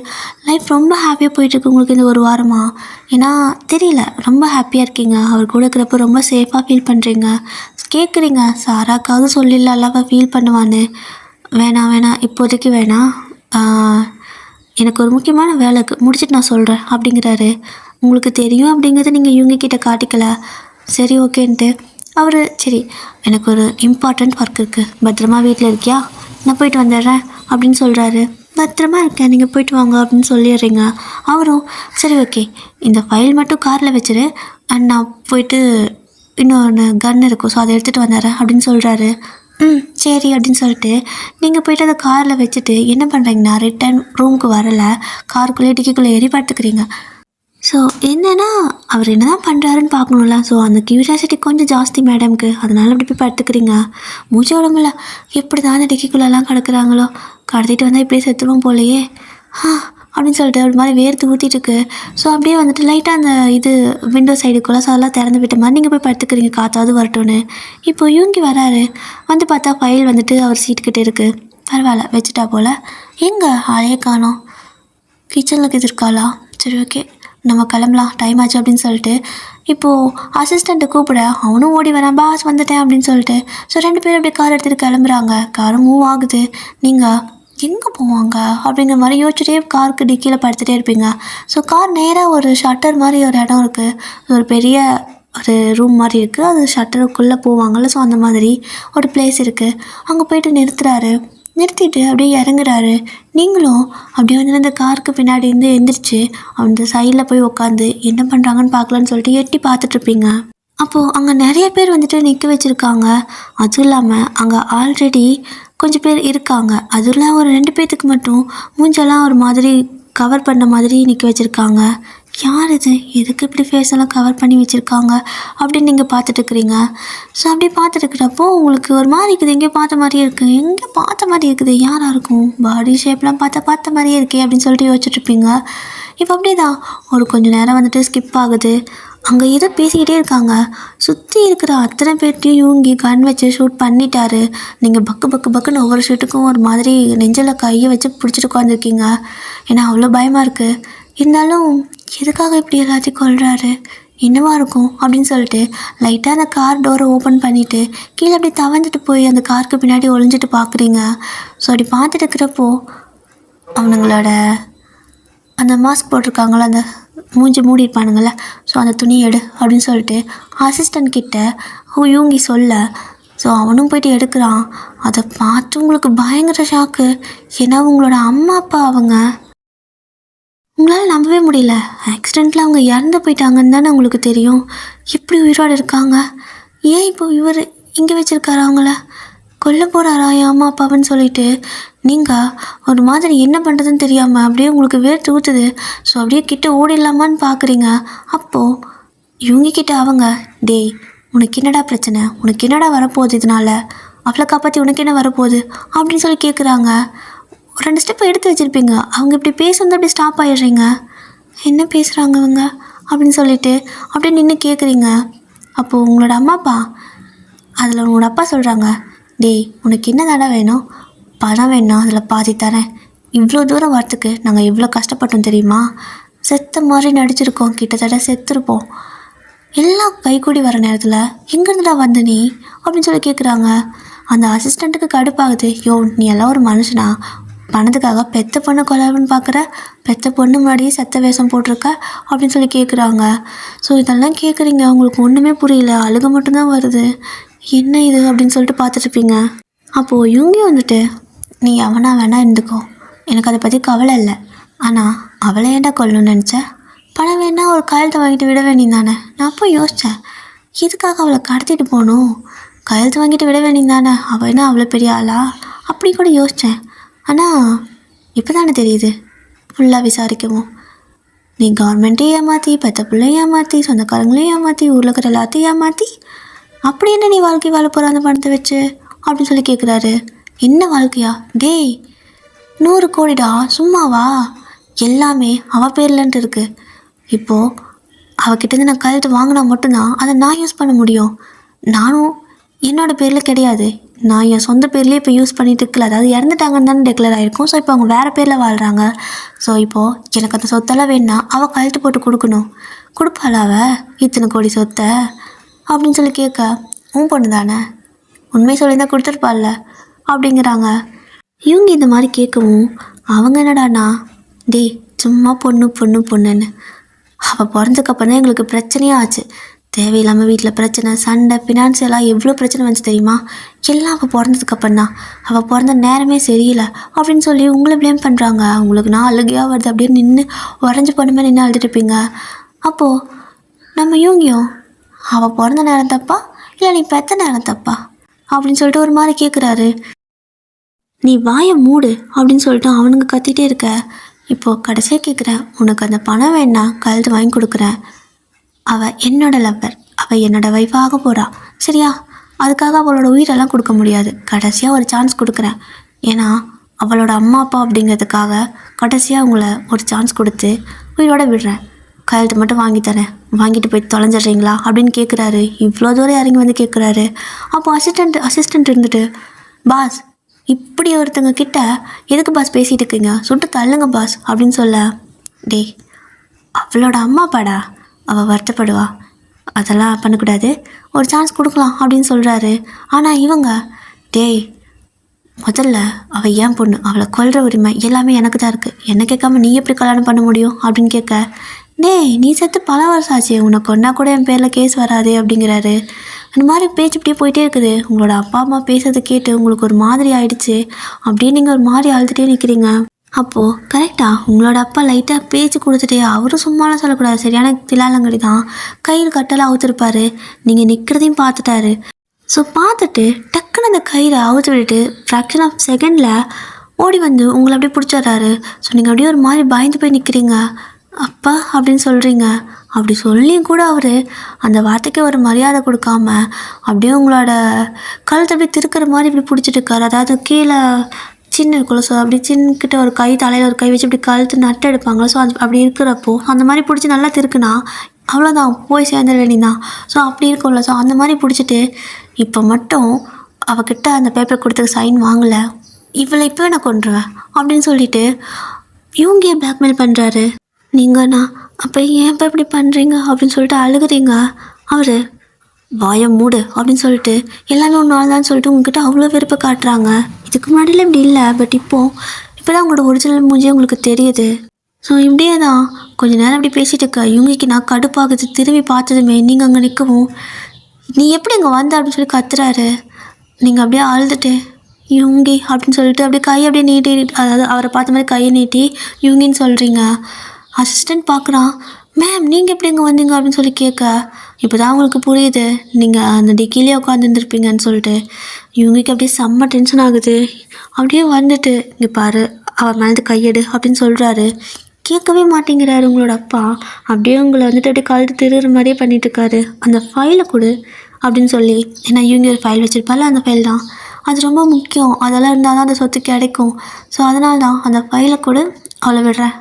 லைஃப் ரொம்ப ஹாப்பியாக போயிட்டுருக்கு உங்களுக்கு இந்த ஒரு வாரமாக. ஏன்னா தெரியல, ரொம்ப ஹாப்பியாக இருக்கீங்க, அவர் கூட இருக்கிறப்ப ரொம்ப சேஃபாக ஃபீல் பண்ணுறீங்க. கேட்குறீங்க சாராக்காவது சொல்லிடல அல்லாவா ஃபீல் பண்ணுவான்னு. வேணாம் இப்போதைக்கு வேணாம், எனக்கு ஒரு முக்கியமான வேலை இருக்குது, முடிச்சுட்டு நான் சொல்கிறேன் அப்படிங்கிறாரு. உங்களுக்கு தெரியும் அப்படிங்கிறத நீங்கள் இவங்கக்கிட்ட காட்டிக்கல, சரி ஓகேன்ட்டு அவர் சரி எனக்கு ஒரு இம்பார்ட்டண்ட் ஒர்க் இருக்குது, பத்திரமா வீட்டில் இருக்கியா, நான் போயிட்டு வந்துடுறேன் அப்படின்னு சொல்கிறாரு. பத்திரமா இருக்கேன், நீங்கள் போயிட்டு வாங்க அப்படின்னு சொல்லிடுறீங்க. அவரும் சரி ஓகே இந்த ஃபைல் மட்டும் காரில் வச்சுரு, அண்ட் நான் போயிட்டு இன்னொன்று கன் இருக்கும் ஸோ அதை எடுத்துகிட்டு வந்துடுறேன் அப்படின்னு சொல்கிறாரு. சரி அப்படின்னு சொல்லிட்டு நீங்கள் போய்ட்டு அதை காரில் வச்சுட்டு என்ன பண்ணுறீங்கன்னா ரிட்டன் ரூமுக்கு வரலை, காருக்குள்ளே டிக்கிக்குள்ளே ஏறி படுத்துக்கிறீங்க. ஸோ என்னென்னா அவர் என்ன தான் பண்ணுறாருன்னு பார்க்கணும்ல. ஸோ அந்த க்யூரியாசிட்டி கொஞ்சம் ஜாஸ்தி மேடம்க்கு, அதனால் அப்படி போய் படுத்துக்கிறீங்க. மூச்சு உடம்புல எப்படி தான் அந்த டிக்கிக்குள்ளெல்லாம் கிடக்குறாங்களோ, கடத்திட்டு வந்தால் இப்படியே செத்துருவோம் போலையே அப்படின்னு சொல்லிட்டு அப்படி மாதிரி வேர்த்து ஊற்றிட்டுருக்கு. ஸோ அப்படியே வந்துட்டு லைட்டாக அந்த இது விண்டோ சைடுக்குள்ளே அதெல்லாம் திறந்து விட்ட மாதிரி நீங்கள் போய் படுத்துக்கிறீங்க, காற்றாவது வரட்டும்னு. இப்போ இவங்கி வராரு, வந்து பார்த்தா ஃபைல் வந்துட்டு அவர் சீட்டுக்கிட்டே இருக்குது. பரவாயில்ல வச்சுட்டா போல், எங்கே ஆளையே காணோம், கிச்சனில் இருக்காளா, சரி ஓகே நம்ம கிளம்பலாம் டைம் ஆச்சு அப்படின்னு சொல்லிட்டு இப்போது அசிஸ்டண்ட்டை கூப்பிட அவனும் ஓடி வரான், பாஸ் வந்துட்டேன் அப்படின்னு சொல்லிட்டு. ஸோ 2 பேரும் அப்படியே கார் எடுத்துகிட்டு கிளம்புறாங்க. காரும் மூவ் ஆகுது. நீங்கள் எங்கே போவாங்க அப்படிங்கிற மாதிரி யோசிச்சுட்டே காருக்கு டிக்கியில் படுத்துகிட்டே இருப்பீங்க. ஸோ கார் நேராக ஒரு ஷட்டர் மாதிரி ஒரு இடம் இருக்குது, ஒரு பெரிய ஒரு ரூம் மாதிரி இருக்குது, அது ஷட்டருக்குள்ளே போவாங்கள்ல, ஸோ அந்த மாதிரி ஒரு பிளேஸ் இருக்குது. அங்கே போயிட்டு நிறுத்திட்டு அப்படியே இறங்குறாரு. நீங்களும் அப்படியே வந்து அந்த காருக்கு பின்னாடி இருந்து எந்திரிச்சு அந்த சைடில் போய் உட்காந்து என்ன பண்ணுறாங்கன்னு பார்க்கலான்னு சொல்லிட்டு எட்டி பார்த்துட்ருப்பீங்க. அப்போது அங்கே நிறைய பேர் வந்துட்டு நிற்க வச்சுருக்காங்க. அதுவும் இல்லாமல் அங்கே ஆல்ரெடி கொஞ்சம் பேர் இருக்காங்க. அதில் ஒரு 2 பேர்த்துக்கு மட்டும் மூஞ்செல்லாம் ஒரு மாதிரி கவர் பண்ண மாதிரி நிற்க வச்சுருக்காங்க. யார் இது, எதுக்கு இப்படி ஃபேஸெல்லாம் கவர் பண்ணி வச்சுருக்காங்க அப்படின்னு நீங்கள் பார்த்துட்டுருக்குறீங்க. ஸோ அப்படி பார்த்துட்டுருக்கிறப்போ உங்களுக்கு ஒரு மாதிரி இருக்குது, எங்கே பார்த்த மாதிரி இருக்குது, யாராக இருக்கும், பாடி ஷேப்லாம் பார்த்த மாதிரியே இருக்கே அப்படின்னு சொல்லிட்டு யோசிச்சுட்ருப்பீங்க. இப்போ அப்படியே தான் ஒரு கொஞ்சம் நேரம் வந்துட்டு ஸ்கிப் ஆகுது. அங்கே ஏதோ பேசிக்கிட்டே இருக்காங்க. சுற்றி இருக்கிற அத்தனை பேர்ட்டையும் இவங்கி கன் வச்சு ஷூட் பண்ணிட்டாரு. நீங்கள் பக்குன்னு ஒவ்வொரு ஷூட்டுக்கும் ஒரு மாதிரி நெஞ்சில் கையை வச்சு பிடிச்சிட்டு உட்காந்துருக்கீங்க. ஏன்னா அவ்வளோ பயமாக இருக்குது. இருந்தாலும் எதுக்காக இப்படி எல்லாத்தையும் கொள்கிறாரு, என்னவா இருக்கும் அப்படின்னு சொல்லிட்டு லைட்டாக அந்த கார் டோரை ஓப்பன் பண்ணிவிட்டு கீழே அப்படி தவந்துட்டு போய் அந்த காருக்கு பின்னாடி ஒளிஞ்சிட்டு பார்க்குறீங்க. ஸோ அப்படி பார்த்துட்டு இருக்கிறப்போ அவனுங்களோட அந்த மாஸ்க் போட்டிருக்காங்கள, அந்த மூஞ்சி மூடிருப்பானுங்கள, ஸோ அந்த துணி எடு அப்படின்னு சொல்லிட்டு அசிஸ்டண்ட் கிட்ட யூங்கி சொல்ல, ஸோ அவனும் போய்ட்டு எடுக்கிறான். அதை பார்த்து உங்களுக்கு பயங்கர ஷாக்கு. ஏன்னா உங்களோட அம்மா அப்பா அவங்க, உங்களால் நம்பவே முடியல. ஆக்சிடெண்ட்டில் அவங்க இறந்து போயிட்டாங்கன்னு தானே உங்களுக்கு தெரியும். எப்படி உயிரோடு இருக்காங்க, ஏன் இப்போ இவர் இங்கே வச்சுருக்காரு அவங்கள கொல்ல போகிறாரா என் அம்மா அப்பாவுன்னு சொல்லிட்டு நீங்கள் ஒரு மாதிரி என்ன பண்ணுறதுன்னு தெரியாமல் அப்படியே உங்களுக்கு வேர்த்து ஊற்றுது. ஸோ அப்படியே கிட்ட ஓடிடலாமான்னு பார்க்குறீங்க. அப்போது இவங்க கிட்ட அவங்க, டேய் உனக்கு என்னடா பிரச்சனை, உனக்கு என்னடா வரப்போகுது, இதனால் அவளை காப்பாற்றி உனக்கு என்ன வரப்போகுது அப்படின்னு சொல்லி கேட்குறாங்க. 2 ஸ்டெப் எடுத்து வச்சுருப்பீங்க, அவங்க இப்படி பேசுறது அப்படி ஸ்டாப் ஆகிடுறீங்க. என்ன பேசுகிறாங்க இவங்க அப்படின்னு சொல்லிட்டு அப்படியே நின்று கேட்குறீங்க. அப்போது உங்களோட அம்மா அப்பா, அதில் உங்களோட அப்பா சொல்கிறாங்க, டேய் உனக்கு என்ன தானே வேணும், பணம் வேணும், அதில் பாதி தரேன். இவ்வளோ தூரம் வரத்துக்கு நாங்கள் எவ்வளோ கஷ்டப்பட்டோம் தெரியுமா, செத்த மாதிரி நடிச்சிருக்கோம், கிட்டத்தட்ட செத்துருப்போம். எல்லாம் கைக்கூடி வர நேரத்தில் எங்கேருந்துடா வந்து நீ அப்படின்னு சொல்லி கேட்குறாங்க. அந்த அசிஸ்டண்ட்டுக்கு கடுப்பாகுது. நீ எல்லாம் ஒரு மனுஷனா, பணத்துக்காக பெத்த பொண்ணு கொலாபன்னு பார்க்குற, பெத்த பொண்ணு முன்னாடியே செத்த வேஷம் போட்டிருக்க அப்படின்னு சொல்லி கேட்குறாங்க. ஸோ இதெல்லாம் கேட்குறீங்க, உங்களுக்கு ஒன்றுமே புரியல, அழுக மட்டும்தான் வருது. என்ன இது அப்படின்னு சொல்லிட்டு பார்த்துட்ருப்பீங்க. அப்போது இவங்க வந்துட்டு, நீ அவனா வேணா இருந்துக்கோ, எனக்கு அதை பற்றி கவலை இல்லை, ஆனால் அவளை ஏன்டா கொல்லணும்னு நினச்சேன், பணம் வேணா ஒரு கையெழுத்து வாங்கிட்டு விட வேண்டியதானே. நான் அப்போ யோசித்தேன், எதுக்காக அவளை கடத்திட்டு போகணும், கையெழுத்து வாங்கிட்டு விட வேண்டியதானே, அவள் என்ன அவ்வளோ பெரிய ஆளா அப்படி கூட யோசித்தேன். ஆனால் இப்போ தானே தெரியுது ஃபுல்லாக விசாரிக்கவும், நீ கவர்மெண்ட்டையும் ஏமாற்றி, பெத்த பிள்ளையும் ஏமாற்றி, சொந்தக்காரங்களையும் ஏமாற்றி, ஊரில் இருக்கிற எல்லாத்தையும் ஏமாற்றி, அப்படி என்ன நீ வாழ்க்கை வாழ போகிற அந்த பணத்தை வச்சு அப்படின்னு சொல்லி கேட்குறாரு. என்ன வாழ்க்கையா, டேய் 100 கோடிடா, சும்மாவா, எல்லாமே அவள் பேர்லன்ட்டு இருக்குது. இப்போது அவகிட்டேருந்து நான் கையெழுத்து வாங்கினா மட்டும்தான் அதை நான் யூஸ் பண்ண முடியும். நானும் என்னோடய பேரில் கிடையாது, நான் என் சொந்த பேர்லேயே இப்போ யூஸ் பண்ணிட்டு இருக்கல, அதாவது இறந்துட்டாங்கன்னு தானே டிக்ளேர் ஆகிருக்கும். ஸோ இப்போ அவங்க வேறு பேரில் வாழ்கிறாங்க. ஸோ இப்போது எனக்கு அந்த சொத்தெல்லாம் வேணுன்னா அவள் கையெழுத்து போட்டு கொடுக்கணும். கொடுப்பாளா அவள் இத்தனை கோடி சொத்தை அப்படின்னு சொல்லி கேட்க, உன் பொண்ணு தானே, உண்மையை சொல்லியிருந்தால் கொடுத்துருப்பாள்ல அப்படிங்கிறாங்க. இவங்க இந்த மாதிரி கேட்கவும் அவங்க என்னடாண்ணா, டேய் சும்மா பொண்ணு பொண்ணு பொண்ணுன்னு, அவள் பிறந்ததுக்கப்புறம் தான் எங்களுக்கு பிரச்சனையே ஆச்சு. தேவையில்லாமல் வீட்டில் பிரச்சனை, சண்டை, ஃபினான்ஷியலாக எவ்வளோ பிரச்சனை வந்துச்சு தெரியுமா, எல்லாம் அவள் பிறந்ததுக்கப்புறம் தான், அவள் பிறந்த நேரமே சரியில்லை அப்படின்னு சொல்லி உங்களை ப்ளேம் பண்ணுறாங்க. அவங்களுக்கு நான் அழுகையாக வருது, அப்படியே நின்று உடஞ்சி பொண்ணுமே நின்று அழுதுட்டுருப்பீங்க. அப்போது நம்ம இவங்கியும், அவள் பிறந்த நேரம் தப்பா இல்லை நீ பெத்த நேரம் தப்பா அப்படின்னு சொல்லிட்டு ஒரு மாதிரி கேட்குறாரு. நீ வாயை மூடு அப்படின்னு சொல்லிட்டு அவனுங்க கத்திட்டே இருக்க. இப்போது கடைசியாக கேட்குறேன், உனக்கு அந்த பணம் வேணா கையெழுத்து வாங்கி கொடுக்குறேன், அவள் என்னோடய லவ்வர், அவள் என்னோடய ஒய்ஃபாக போகிறா சரியா, அதுக்காக அவளோட உயிரெல்லாம் கொடுக்க முடியாது, கடைசியாக ஒரு சான்ஸ் கொடுக்குறேன், ஏன்னா அவளோட அம்மா அப்பா அப்படிங்கிறதுக்காக கடைசியாக உங்களை ஒரு சான்ஸ் கொடுத்து உயிரோட விடுறேன், கையெழுத்து மட்டும் வாங்கி தரேன், வாங்கிட்டு போய் தொலைஞ்சிட்றீங்களா அப்படின்னு கேட்குறாரு. இவ்வளோ தூரம் இறங்கி வந்து கேட்குறாரு. அப்போது அசிஸ்டண்ட் இருந்துட்டு, பாஸ் இப்படி ஒருத்தங்க கிட்ட எதுக்கு பாஸ் பேசிகிட்டு இருக்கீங்க, சுட்டு தள்ளுங்க பாஸ் அப்படின்னு சொல்ல, டேய் அவளோட அம்மா அப்பாடா, அவள் வருத்தப்படுவா, அதெல்லாம் பண்ணக்கூடாது, ஒரு சான்ஸ் கொடுக்கலாம் அப்படின்னு சொல்கிறாரு. ஆனால் இவங்க, டேய் முதல்ல அவள் ஏன் பொண்ணு, அவளை கொல்கிற உரிமை எல்லாமே எனக்கு தான் இருக்குது, என்ன கேட்காம நீ எப்படி கல்யாணம் பண்ண முடியும் அப்படின்னு கேட்க, டேய் நீ செத்து பல வருஷம் ஆச்சு, உனக்கு ஒன்றா கூட என் பேரில் கேஸ் வராது அப்படிங்கிறாரு. அந்த மாதிரி பேச்சு இப்படியே போயிட்டே இருக்குது. உங்களோட அப்பா அம்மா பேசுறதை கேட்டு உங்களுக்கு ஒரு மாதிரி ஆயிடுச்சு, அப்படியே நீங்கள் ஒரு மாதிரி அழுதுகிட்டே நிற்கிறீங்க. அப்போது கரெக்டாக உங்களோட அப்பா லைட்டாக பேச்சு கொடுத்துட்டு, அவரும் சும்மாலாம் சொல்லக்கூடாது, சரியான தில்லாலங்கடி தான், கயிறு கட்டெல்லாம் அவுத்துருப்பாரு, நீங்கள் நிற்கிறதையும் பார்த்துட்டாரு. ஸோ பார்த்துட்டு டக்குன்னு அந்த கயிறை அவுத்து விட்டுட்டு ஃப்ராக்ஷன் ஆஃப் செகண்டில் ஓடி வந்து உங்களை அப்படியே பிடிச்சிட்றாரு. ஸோ நீங்கள் அப்படியே ஒரு மாதிரி பயந்து போய் நிற்கிறீங்க. அப்பா அப்படின்னு சொல்கிறீங்க. அப்படி சொல்லியும் கூட அவர் அந்த வார்த்தைக்கு ஒரு மரியாதை கொடுக்காம அப்படியே உங்களோட கழுத்தை அப்படியே திருக்கிற மாதிரி இப்படி பிடிச்சிட்டு இருக்காரு. அதாவது கீழே சின்ன இருக்குல்ல, ஸோ அப்படி சின்னக்கிட்ட ஒரு கை, தலையில் ஒரு கை வச்சு இப்படி கழுத்து நட்டு எடுப்பாங்களோ, ஸோ அது அப்படி இருக்கிறப்போ அந்த மாதிரி பிடிச்சி நல்லா திருக்குனா அவ்வளோதான், போய் சேர்ந்துட வேண்டியதான். ஸோ அப்படி இருக்கும்ல, ஸோ அந்த மாதிரி பிடிச்சிட்டு இப்போ மட்டும் அவகிட்ட அந்த பேப்பர் கொடுத்து சைன் வாங்கலை, இவளை இப்போ நான் கொண்டுருவேன் அப்படின்னு சொல்லிட்டு இவங்க பிளாக்மெயில் பண்ணுறாரு. நீங்கண்ணா அப்போ ஏன் இப்போ இப்படி பண்ணுறீங்க அப்படின்னு சொல்லிட்டு அழுகுறீங்க. அவர் வாயை மூடு அப்படின்னு சொல்லிட்டு எல்லாமே ஒரு நாள் தான் சொல்லிட்டு உங்ககிட்ட அவ்வளோ வெறுப்பை காட்டுறாங்க. இதுக்கு முன்னாடியில் இப்படி இல்லை, பட் இப்போ தான் உங்களோட ஒரிஜினல் மூஞ்சி உங்களுக்கு தெரியுது. ஸோ இப்படியே தான் கொஞ்சம் நேரம் அப்படி பேசிகிட்டு இருக்க. இவங்களுக்கு நான் கடுப்பாகுது. திரும்பி பார்த்ததுமே நீங்கள் அங்கே நிற்கவும், நீ எப்படி இங்கே வந்த அப்படின்னு சொல்லி கத்துறாரு. நீங்கள் அப்படியே அழுதுட்டு யுங்கி அப்படின்னு சொல்லிட்டு அப்படியே கையை அப்படியே நீட்டி, அதாவது அவரை பார்த்த மாதிரி கையை நீட்டி யுங்கின்னு சொல்கிறீங்க. அசிஸ்டண்ட் பார்க்குறான், மேம் நீங்கள் எப்படி இங்கே வந்தீங்க அப்படின்னு சொல்லி கேட்க, இப்போ தான் அவங்களுக்கு புரியுது நீங்கள் அந்த டிக்கிலே உட்காந்துருந்துருப்பீங்கன்னு சொல்லிட்டு. இவங்களுக்கு அப்படியே செம்ம டென்ஷன் ஆகுது. அப்படியே வந்துட்டு இங்கே பாரு அவர் மேலே கையெடு அப்படின்னு சொல்கிறாரு. கேட்கவே மாட்டேங்கிறாரு உங்களோட அப்பா. அப்படியே உங்களை வந்துட்டு அப்படியே கழுத்து திருகிற மாதிரியே பண்ணிட்டுருக்காரு. அந்த ஃபைலை கொடு அப்படின்னு சொல்லி, ஏன்னா இவங்க ஒரு ஃபைல் வச்சுருப்பால, அந்த ஃபைல் தான் அது ரொம்ப முக்கியம், அதெல்லாம் இருந்தால் தான் அந்த சொத்து கிடைக்கும். ஸோ அதனால தான் அந்த ஃபைலை கொடு, அவளை விடுறேன்,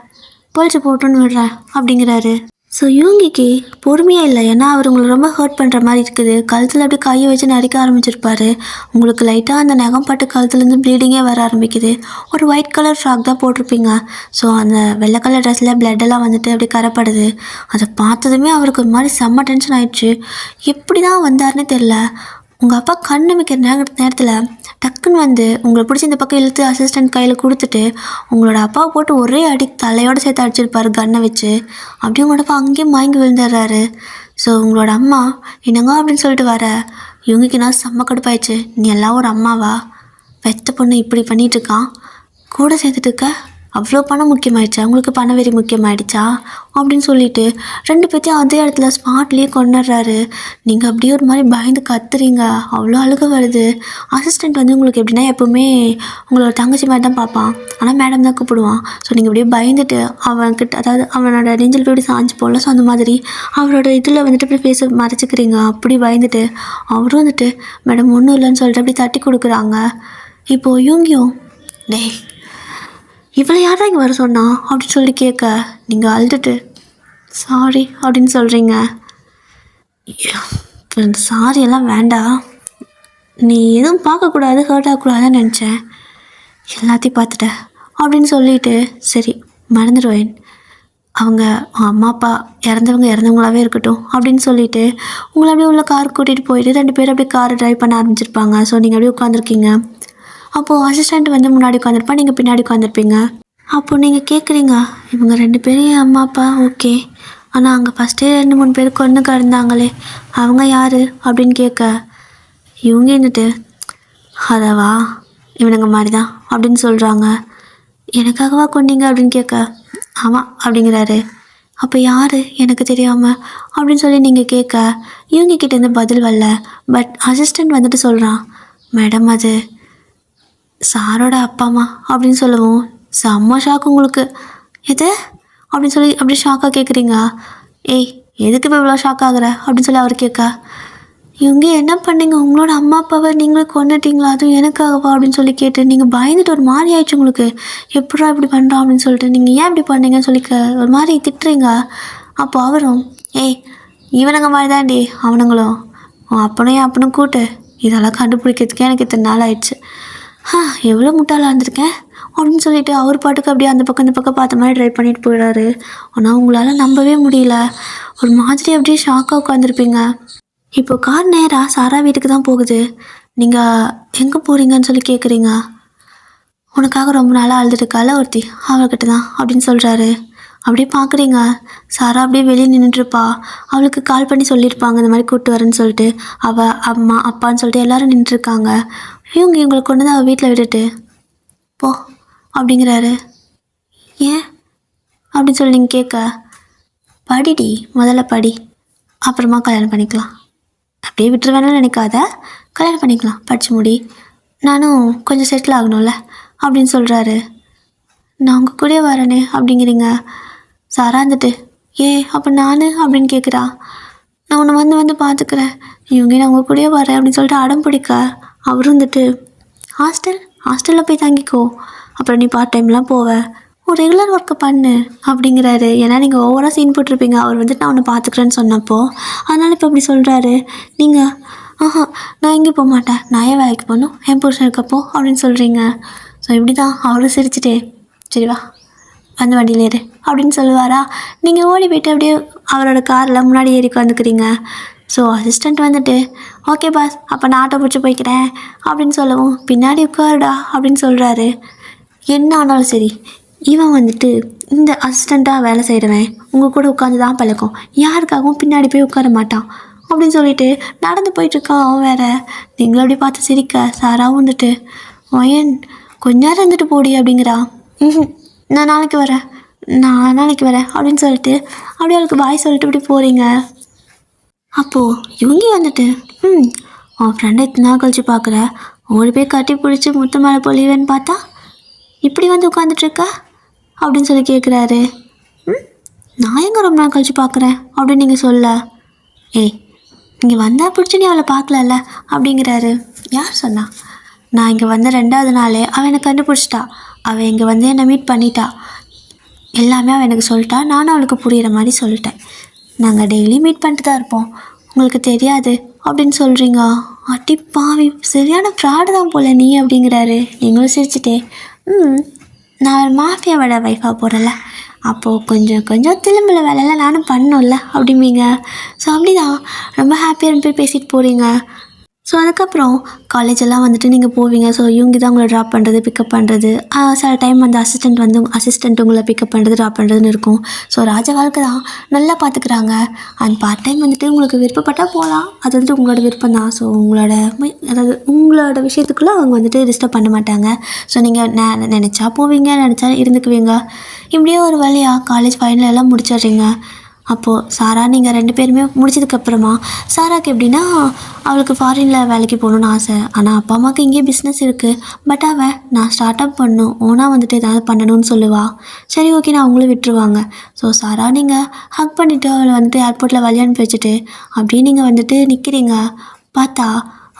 பொழிச்சு போட்டுன்னு விடுறேன் அப்படிங்கிறாரு. ஸோ யூங்கிக்கு பொறுமையாக இல்லை, ஏன்னா அவர் உங்களை ரொம்ப ஹர்ட் பண்ணுற மாதிரி இருக்குது. கழுத்தில் அப்படி கையை வச்சு நரிக்க ஆரம்பிச்சிருப்பாரு. உங்களுக்கு லைட்டாக அந்த நகம் பட்டு கழுத்துலேருந்து ப்ளீடிங்கே வர ஆரம்பிக்குது. ஒரு ஒயிட் கலர் ஃப்ராக் தான் போட்டிருப்பீங்க. ஸோ அந்த வெள்ளை கலர் ட்ரெஸ்ஸில் பிளட்டெல்லாம் வந்துட்டு அப்படி கரைப்படுது. அதை பார்த்ததுமே அவருக்கு ஒரு மாதிரி செம்ம டென்ஷன் ஆயிடுச்சு. எப்படி தான் வந்தாருன்னு தெரில. உங்கள் அப்பா கண் நம்பிக்கிற நேரத்தில் டக்குன்னு வந்து உங்களை பிடிச்சி இந்த பக்கம் இழுத்து அசிஸ்டண்ட் கையில் கொடுத்துட்டு உங்களோட அப்பாவை போட்டு ஒரே அடி தலையோடு சேர்த்து அடிச்சிருப்பாரு கன்னை வச்சு. அப்படியே உங்களோட அப்பா அங்கேயும் மயங்கி விழுந்துடுறாரு. ஸோ உங்களோட அம்மா என்னங்க அப்படின்னு சொல்லிட்டு வர இவங்களுக்கு நான் செம்ம கடுப்பாயிடுச்சு. நீ எல்லாம் ஒரு அம்மாவா, பெத்த பொண்ணு இப்படி பண்ணிகிட்ருக்கான், கூட சேர்த்துட்டு இருக்க, அவ்வளோ பணம் முக்கியமாயிடுச்சா, உங்களுக்கு பணவெறி முக்கியமாயிடுச்சா அப்படின்னு சொல்லிட்டு 2 பேர்த்தையும் அதே இடத்துல ஸ்பாட்லேயே கொண்டுடுறாரு. நீங்கள் அப்படியே ஒரு மாதிரி பயந்து கத்துறீங்க, அவ்வளோ அழுக வருது. அசிஸ்டண்ட் வந்து உங்களுக்கு எப்படின்னா எப்போவுமே உங்களோட தங்கச்சி மாதிரி தான் பார்ப்பான், ஆனால் மேடம் தான் கூப்பிடுவான். ஸோ நீங்கள் அப்படியே பயந்துட்டு அவன்கிட்ட, அதாவது அவனோட நெஞ்சில் போய் சாஞ்சு போடல, ஸோ அந்த மாதிரி அவரோட இதில் வந்துட்டு இப்படி பேச மறைச்சிக்கிறீங்க. அப்படி பயந்துட்டு அவரும் வந்துட்டு மேடம் ஒன்றும் இல்லைன்னு சொல்லிட்டு அப்படி தட்டி கொடுக்குறாங்க. இப்போது இவங்கியும் டேய் இவ்வளோ யாரா இங்கே வர சொன்னா அப்படின்னு சொல்லி கேட்க நீங்கள் அழுதுட்டு சாரி அப்படின்னு சொல்கிறீங்க. இப்போ இந்த சாரியெல்லாம் வேண்டாம், நீ எதுவும் பார்க்கக்கூடாது, ஹர்ட் ஆகக்கூடாதுன்னு நினச்சேன், எல்லாத்தையும் பார்த்துட்டேன் அப்படின்னு சொல்லிட்டு சரி மறந்துடுவேன், அவங்க அம்மா அப்பா இறந்தவங்களாவே இருக்கட்டும் அப்படின்னு சொல்லிட்டு உங்களை அப்படியே உள்ள கார் கூட்டிகிட்டு போயிட்டு 2 பேரும் அப்படியே காரை ட்ரைவ் பண்ண ஆரம்பிச்சிருப்பாங்க. ஸோ நீங்கள் அப்படியே உட்காந்துருக்கீங்க. அப்போது அசிஸ்டண்ட் வந்து முன்னாடி உட்காந்துருப்பா, நீங்கள் பின்னாடி உட்காந்துருப்பீங்க. அப்போது நீங்கள் கேட்குறீங்க இவங்க 2 பேரும் என் அம்மா அப்பா ஓகே, ஆனால் அங்கே ஃபஸ்ட்டே 2-3 பேர் கொண்டு கிடந்தாங்களே அவங்க யார் அப்படின்னு கேட்க இவங்க இருந்துட்டு அதவா இவனுங்க மாதிரி தான் அப்படின்னு சொல்கிறாங்க. எனக்காகவா கொண்டீங்க அப்படின்னு கேட்க ஆமாம் அப்படிங்கிறாரு. அப்போ யார் எனக்கு தெரியாமல் அப்படின்னு சொல்லி நீங்கள் கேட்க இவங்க கிட்டேருந்து பதில் வரல. பட் அசிஸ்டண்ட் வந்துட்டு சொல்கிறான் மேடம் அது சாரோட அப்பா அம்மா அப்படின்னு சொல்லவும் செம்ம ஷாக் உங்களுக்கு. எது அப்படின்னு சொல்லி அப்படி ஷாக்காக கேட்குறீங்க. ஏய் எதுக்கு இப்போ இவ்வளோ ஷாக் ஆகுற அப்படின்னு சொல்லி அவர் கேட்க இவங்க என்ன பண்ணீங்க, உங்களோட அம்மா அப்பாவை நீங்களே கொண்டுட்டீங்களா, அதுவும் எனக்காகவா அப்படின்னு சொல்லி கேட்டு நீங்கள் பயந்துட்டு ஒரு மாதிரி ஆயிடுச்சு உங்களுக்கு. எப்படா இப்படி பண்ணுறோம் அப்படின்னு சொல்லிட்டு நீங்கள் ஏன் இப்படி பண்ணீங்கன்னு சொல்லி ஒரு மாதிரி திட்டுறீங்க. அப்போ அவரும் ஏய் இவனுங்க மாதிரி தான்டி அவனுங்களும், அப்பனும் அப்பனும் கூட்டு இதெல்லாம் கண்டுபிடிக்கிறதுக்கே எனக்கு இத்தனை நாள் ஆயிடுச்சு, எவ்வளோ முட்டாளாக இருந்திருக்கேன் அப்படின்னு சொல்லிட்டு அவர் பாட்டுக்கு அப்படியே அந்த பக்கம் இந்த பக்கம் பார்த்த மாதிரி ட்ரைவ் பண்ணிட்டு போயிடாரு. ஆனால் உங்களால் நம்பவே முடியல, ஒரு மாதிரி அப்படியே ஷாக்காக உட்காந்துருப்பீங்க. இப்போ கார் நேராக சாரா வீட்டுக்கு தான் போகுது. நீங்கள் எங்கே போகிறீங்கன்னு சொல்லி கேட்குறீங்க. உனக்காக ரொம்ப நாளாக அழுதுட்டுருக்கால ஒருத்தி, அவள்கிட்ட தான் அப்படின்னு சொல்கிறாரு. அப்படியே பார்க்குறீங்க சாரா அப்படியே வெளியே நின்றுட்டுருப்பா. அவளுக்கு கால் பண்ணி சொல்லியிருப்பாங்க இந்த மாதிரி கூப்பிட்டு வரேன்னு சொல்லிட்டு. அவள் அம்மா அப்பான்னு சொல்லிட்டு எல்லோரும் நின்றுருக்காங்க. இவங்களை கொண்டு வந்து அவள் வீட்டில் விட்டுட்டு போ அப்படிங்கிறாரு. ஏன் அப்படின்னு சொல்லி நீங்கள் கேட்க படிடி, முதல்ல படி, அப்புறமா கல்யாணம் பண்ணிக்கலாம், அப்படியே விட்டுருவேன்னு நினைக்காத, கல்யாணம் பண்ணிக்கலாம், படித்து முடி, நானும் கொஞ்சம் செட்டில் ஆகணும்ல அப்படின்னு சொல்கிறாரு. நான் உங்கள் கூட வரேனே அப்படிங்கிறீங்க. சாரா இருந்துட்டு அப்போ நான் அப்படின்னு கேட்குறா. நான் உன்னை வந்து பார்த்துக்கிறேன், இவங்க நான் உங்கள் கூடயே வரேன் அப்படின்னு சொல்லிட்டு அடம் பிடிக்க அவரும் வந்துட்டு ஹாஸ்டலில் போய் தங்கிக்கோ, அப்புறம் நீ பார்ட் டைம்லாம் போவ, ஒரு ரெகுலர் ஒர்க்கை பண்ணு அப்படிங்கிறாரு. ஏன்னா நீங்கள் ஓவராக சீன் போட்டிருப்பீங்க அவர் வந்துட்டு நான் உன்னை பார்த்துக்கிறேன்னு சொன்னப்போ, அதனால் இப்போ அப்படி சொல்கிறாரு. நீங்கள் நான் எங்கேயும் போக மாட்டேன், நான் ஏன் வேலைக்கு போகணும், என் புருஷன் இருக்கப்போ அப்படின்னு சொல்கிறீங்க. ஸோ இப்படி தான் அவரும் சிரிச்சிட்டே சரி வா வந்து வண்டியில் ஏறு அப்படின்னு சொல்லுவாரா. நீங்கள் ஓடி போய்ட்டு அப்படியே அவரோட காரில் முன்னாடி ஏறி உட்காந்துக்கிறீங்க. ஸோ அசிஸ்டண்ட் வந்துட்டு ஓகே பாஸ், அப்போ நான் ஆட்டோ பிடிச்சி போய்க்கிறேன் அப்படின்னு சொல்லவும் பின்னாடி உட்காருடா அப்படின்னு சொல்கிறாரு. என்ன ஆனாலும் சரி இவன் வந்துட்டு இந்த அசிஸ்டண்ட்டாக வேலை செய்கிறவன் உங்கள் கூட உட்காந்து தான் பழக்கம், யாருக்காகவும் பின்னாடி போய் உட்கார மாட்டான் அப்படின்னு சொல்லிட்டு நடந்து போயிட்டுருக்கான் அவன் வேற. நீங்களும் அப்படி பார்த்து சிரிக்க சாராவும் வந்துட்டு ஒயன் கொஞ்ச நேரம் இருந்துட்டு போடி அப்படிங்கிறா. நான் நாளைக்கு வரேன் அப்படின்னு சொல்லிட்டு அப்படியே அவளுக்கு பாய் சொல்லிட்டு இப்படி போகிறீங்க. அப்போது இவங்க வந்துட்டு உன் ஃப்ரெண்டை இத்தனை நாள் கழிச்சு பார்க்குற, ஓடி போய் கட்டி பிடிச்சி முத்த மேலே பொழிவேன்னு பார்த்தா இப்படி வந்து உட்காந்துட்ருக்க அப்படின்னு சொல்லி கேட்குறாரு. நான் எங்கே ரொம்ப நாள் கழிச்சு பார்க்குறேன் அப்படின்னு நீங்கள் சொல்ல, ஏய் இங்கே வந்தால் பிடிச்சி நீ அவளை பார்க்கலல்ல அப்படிங்கிறாரு. யார் சொன்னா? நான் இங்கே வந்த 2வது நாளே அவள் என்னை கண்டுபிடிச்சிட்டா. அவள் இங்கே வந்து என்னை மீட் பண்ணிட்டா. எல்லாமே அவள் எனக்கு சொல்லிட்டா. நானும் அவளுக்கு புரிகிற மாதிரி சொல்லிட்டேன். நாங்கள் டெய்லி மீட் பண்ணிட்டு தான் இருப்போம், உங்களுக்கு தெரியாது அப்படின்னு சொல்கிறீங்க. அட்டி பாவி, சரியான ஃப்ராடு தான் போல நீ அப்படிங்கிறாரு. நீங்களும் சிரிச்சிட்டே, நான் ஒரு மாஃபியாவோட ஒய்ஃபாக போகிறல, அப்போது கொஞ்சம் கொஞ்சம் திரும்பல வேலையெல்லாம் நானும் பண்ணோம்ல அப்படிம்பீங்க. ஸோ அப்படிதான் ரொம்ப ஹாப்பியாக போய் பேசிட்டு போகிறீங்க. ஸோ அதுக்கப்புறம் காலேஜெல்லாம் வந்துட்டு நீங்கள் போவீங்க. ஸோ இவங்க தான் உங்களை ட்ராப் பண்ணுறது பிக்கப் பண்ணுறது, சில டைம் வந்து அசிஸ்டண்ட் உங்களை பிக்கப் பண்ணுறது ட்ராப் பண்ணுறதுன்னு இருக்கும். ஸோ ராஜ வாழ்க்கை தான், நல்லா பார்த்துக்குறாங்க. அண்ட் பார்ட் டைம் வந்துட்டு உங்களுக்கு விருப்பப்பட்டால் போகலாம், அது வந்துட்டு உங்களோட விருப்பம் தான். ஸோ உங்களோட விஷயத்துக்குள்ளே அவங்க வந்துட்டு டிஸ்டர்ப் பண்ண மாட்டாங்க. ஸோ நீங்கள் நினச்சா போவீங்க, நினச்சா இருந்துக்குவீங்க. இப்படியே ஒரு வழியாக காலேஜ் ஃபைனல் எல்லாம் முடிச்சிடுறீங்க. அப்போது சாரா நீங்கள் 2 பேருமே முடிச்சதுக்கப்புறமா சாராவுக்கு எப்படின்னா அவளுக்கு ஃபாரினில் வேலைக்கு போகணுன்னு ஆசை. ஆனால் அப்பா அம்மாவுக்கு இங்கேயே பிஸ்னஸ் இருக்குது. பட் அவள் நான் ஸ்டார்ட் அப் பண்ணணும், ஓனாக வந்துட்டு ஏதாவது பண்ணணும்னு சொல்லுவாள். சரி ஓகே நான் அவங்களும் விட்டுருவாங்க. ஸோ சாரா நீங்கள் ஹக் பண்ணிவிட்டு அவளை வந்துட்டு ஏர்போர்ட்டில் வழி அனுப்பி வச்சுட்டு அப்படியே நீங்கள் வந்துட்டு நிற்கிறீங்க. பார்த்தா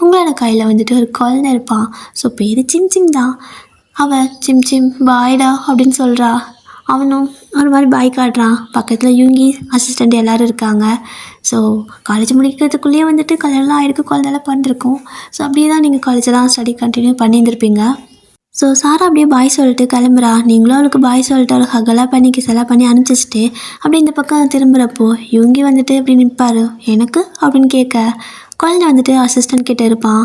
உங்களோட கையில் வந்துட்டு ஒரு குழந்தை இருப்பான். ஸோ பேர் சிம் தான். அவள் சிம் பாய்டா அப்படின்னு சொல்கிறா. அவனும் ஒரு மாதிரி பாய் காட்டுறான். பக்கத்தில் யூங்கி அசிஸ்டண்ட் எல்லோரும் இருக்காங்க. ஸோ காலேஜ் முடிக்கிறதுக்குள்ளேயே வந்துட்டு கல்யாணம் ஆகிருக்கு, குழந்தைலாம் பிறந்திருக்கும். ஸோ அப்படியே தான் நீங்கள் காலேஜெல்லாம் ஸ்டடி கண்டினியூ பண்ணியிருந்திருப்பீங்க. ஸோ சாரா அப்படியே பாய் சொல்லிட்டு கிளம்புறா. நீங்களும் அவளுக்கு பாய் சொல்லிட்டு அவளுக்கு ஹகெல்லாம் பண்ணி கிசெல்லாம் பண்ணி அனுப்பிச்சிட்டு அப்படி இந்த பக்கம் திரும்புகிறப்போ யூங்கி வந்துட்டு அப்படி நிற்பார். எனக்கு அப்படின்னு கேட்க குழந்தை வந்துட்டு அசிஸ்டண்ட் கிட்டே இருப்பான்.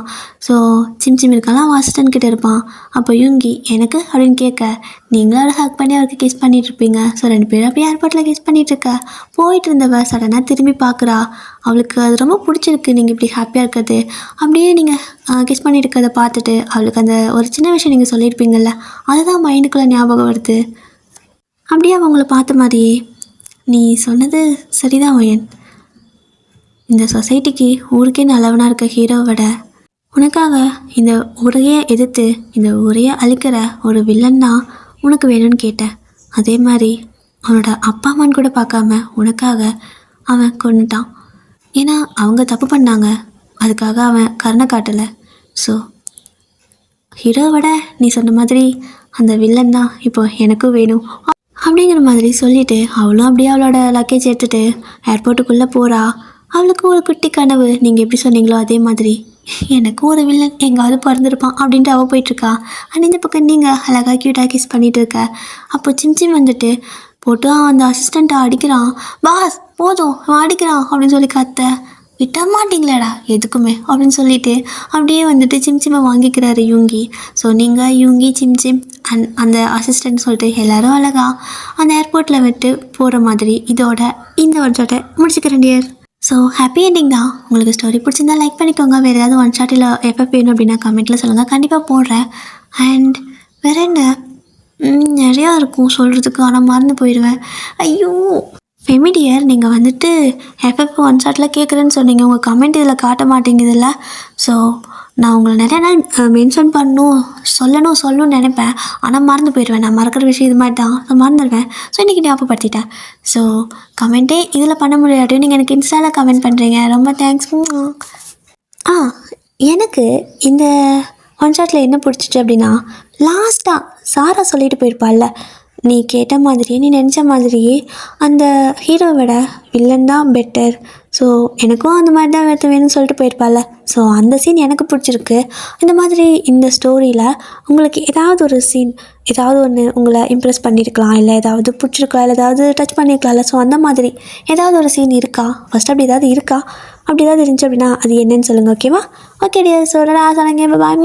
ஸோ சிம் இருக்காலாம், அவன் அசிஸ்டண்ட் கிட்டே இருப்பான். அப்போ யூங்கி எனக்கு அப்படின்னு கேட்க நீங்களும் அவளை ஹக் பண்ணி அவருக்கு கிஸ் பண்ணிகிட்ருப்பீங்க. ஸோ 2 பேரும் அப்படியே ஏர்போர்ட்டில் கிஸ் பண்ணிகிட்ருக்க போயிட்டு இருந்தவ சடனாக திரும்பி பார்க்குறா. அவளுக்கு அது ரொம்ப பிடிச்சிருக்கு நீங்கள் இப்படி ஹாப்பியாக இருக்கிறது. அப்படியே நீங்கள் கிஸ் பண்ணிட்டு இருக்கிறத பார்த்துட்டு அவளுக்கு அந்த ஒரு சின்ன விஷயம் நீங்கள் சொல்லியிருப்பீங்கள்ல, அதுதான் மைண்டுக்குள்ளே ஞாபகம் வருது. அப்படியே அவங்கள பார்த்த மாதிரியே, நீ சொன்னது சரிதான் வயன், இந்த சொசைட்டிக்கு ஊருக்கே நல்லவனாக இருக்க ஹீரோவோட உனக்காக இந்த ஊரையே எதிர்த்து இந்த ஊரையே அழிக்கிற ஒரு வில்லன் தான் உனக்கு வேணும்னு கேட்டேன். அதே மாதிரி அவனோட அப்பா அம்மான்னு கூட பார்க்காம உனக்காக அவன் கொன்னுட்டான். ஏன்னா அவங்க தப்பு பண்ணாங்க, அதுக்காக அவன் கருணை காட்டலை. ஸோ ஹீரோவோட நீ சொன்ன மாதிரி அந்த வில்லன் தான் இப்போ எனக்கும் வேணும் அப்படிங்கிற மாதிரி சொல்லிவிட்டு அவளும் அப்படியே அவளோட லக்கேஜ் எடுத்துகிட்டு ஏர்போர்ட்டுக்குள்ளே போகிறா. அவளுக்கு ஒரு குட்டி கனவு, நீங்கள் எப்படி சொன்னீங்களோ அதே மாதிரி எனக்கும் ஒரு வில்லன் எங்காவது பிறந்திருப்பான் அப்படின்ட்டு அவள் போயிட்டுருக்கா. அண்ட் இந்த பக்கம் நீங்கள் அழகாக க்யூட்டாக கிஸ் பண்ணிகிட்டு இருக்க. அப்போ சிம் வந்துட்டு போட்டு அந்த அசிஸ்டண்ட்டை அடிக்கிறான். பாஸ் போதும் அவன் அடிக்கிறான் அப்படின்னு சொல்லி கத்த, விட்ட மாட்டிங்களேடா எதுக்குமே அப்படின்னு சொல்லிட்டு அப்படியே வந்துட்டு சிம்மை வாங்கிக்கிறாரு யூங்கி. ஸோ நீங்கள் யூங்கி சிம் அண்ட் அந்த அசிஸ்டண்ட் சொல்லிட்டு எல்லோரும் அழகாக அந்த ஏர்போர்ட்டில் விட்டு போகிற மாதிரி இதோட இந்த ஒன்-ஷாட்டை முடிச்சுக்கிறேன் டியர். ஸோ ஹாப்பி எண்டிங் தான். உங்களுக்கு ஸ்டோரி பிடிச்சிருந்தா லைக் பண்ணிக்கோங்க. வேறு ஏதாவது ஒன்-ஷாட் இல்லை எஃப்எஃப் வேணும் அப்படின்னா கமெண்ட்டில் சொல்லுங்கள், கண்டிப்பாக போடுறேன். அண்ட் வேறு என்ன நிறையா இருக்கும் சொல்கிறதுக்கு, ஆனால் மறந்து போயிடுவேன். ஐயோ ஃபெமிடியர், நீங்கள் வந்துட்டு எஃப்எஃப் ஒன்-ஷாட்டில் கேட்குறேன்னு சொன்னீங்க, உங்கள் கமெண்ட் இதில் காட்ட மாட்டேங்குதுல்ல. ஸோ நான் உங்களை நிறைய நாள் மென்ஷன் சொல்லணும்னு நினைப்பேன், ஆனால் மறந்து போயிடுவேன். நான் மறக்கிற விஷயம் இது மாதிரி தான், ஸோ மறந்துடுவேன். ஸோ இன்றைக்கி ஞாபகப்படுத்திட்டேன். ஸோ கமெண்ட்டே இதில் பண்ண முடியாட்டும் நீங்கள் எனக்கு இன்ஸ்டாவில் கமெண்ட் பண்ணுறீங்க, ரொம்ப தேங்க்ஸ். எனக்கு இந்த ஒன்-ஷாட்டில் என்ன பிடிச்சிச்சு அப்படின்னா, லாஸ்ட்டாக சாரா சொல்லிட்டு போயிருப்பாள்ல, நீ கேட்ட மாதிரியே நீ நினச்ச மாதிரியே அந்த ஹீரோவோட வில்லன் தான் பெட்டர். ஸோ எனக்கும் அந்த மாதிரி தான் வேணும்னு சொல்லிட்டு போயிருப்பாள்ல. ஸோ அந்த சீன் எனக்கு பிடிச்சிருக்கு. இந்த மாதிரி இந்த ஸ்டோரியில் உங்களுக்கு ஏதாவது ஒரு சீன் ஏதாவது ஒன்று உங்களை இம்ப்ரெஸ் பண்ணியிருக்கலாம், இல்லை ஏதாவது பிடிச்சிருக்கலாம், இல்லை ஏதாவது டச் பண்ணியிருக்கலாம்ல. ஸோ அந்த மாதிரி ஏதாவது ஒரு சீன் இருக்கா? ஃபஸ்ட் அப்படி ஏதாவது இருக்கா? அப்படி ஏதாவது இருந்துச்சு அப்படின்னா அது என்னன்னு சொல்லுங்கள், ஓகேவா? Okay dear. ஸோ சொன்னாங்க பாய்.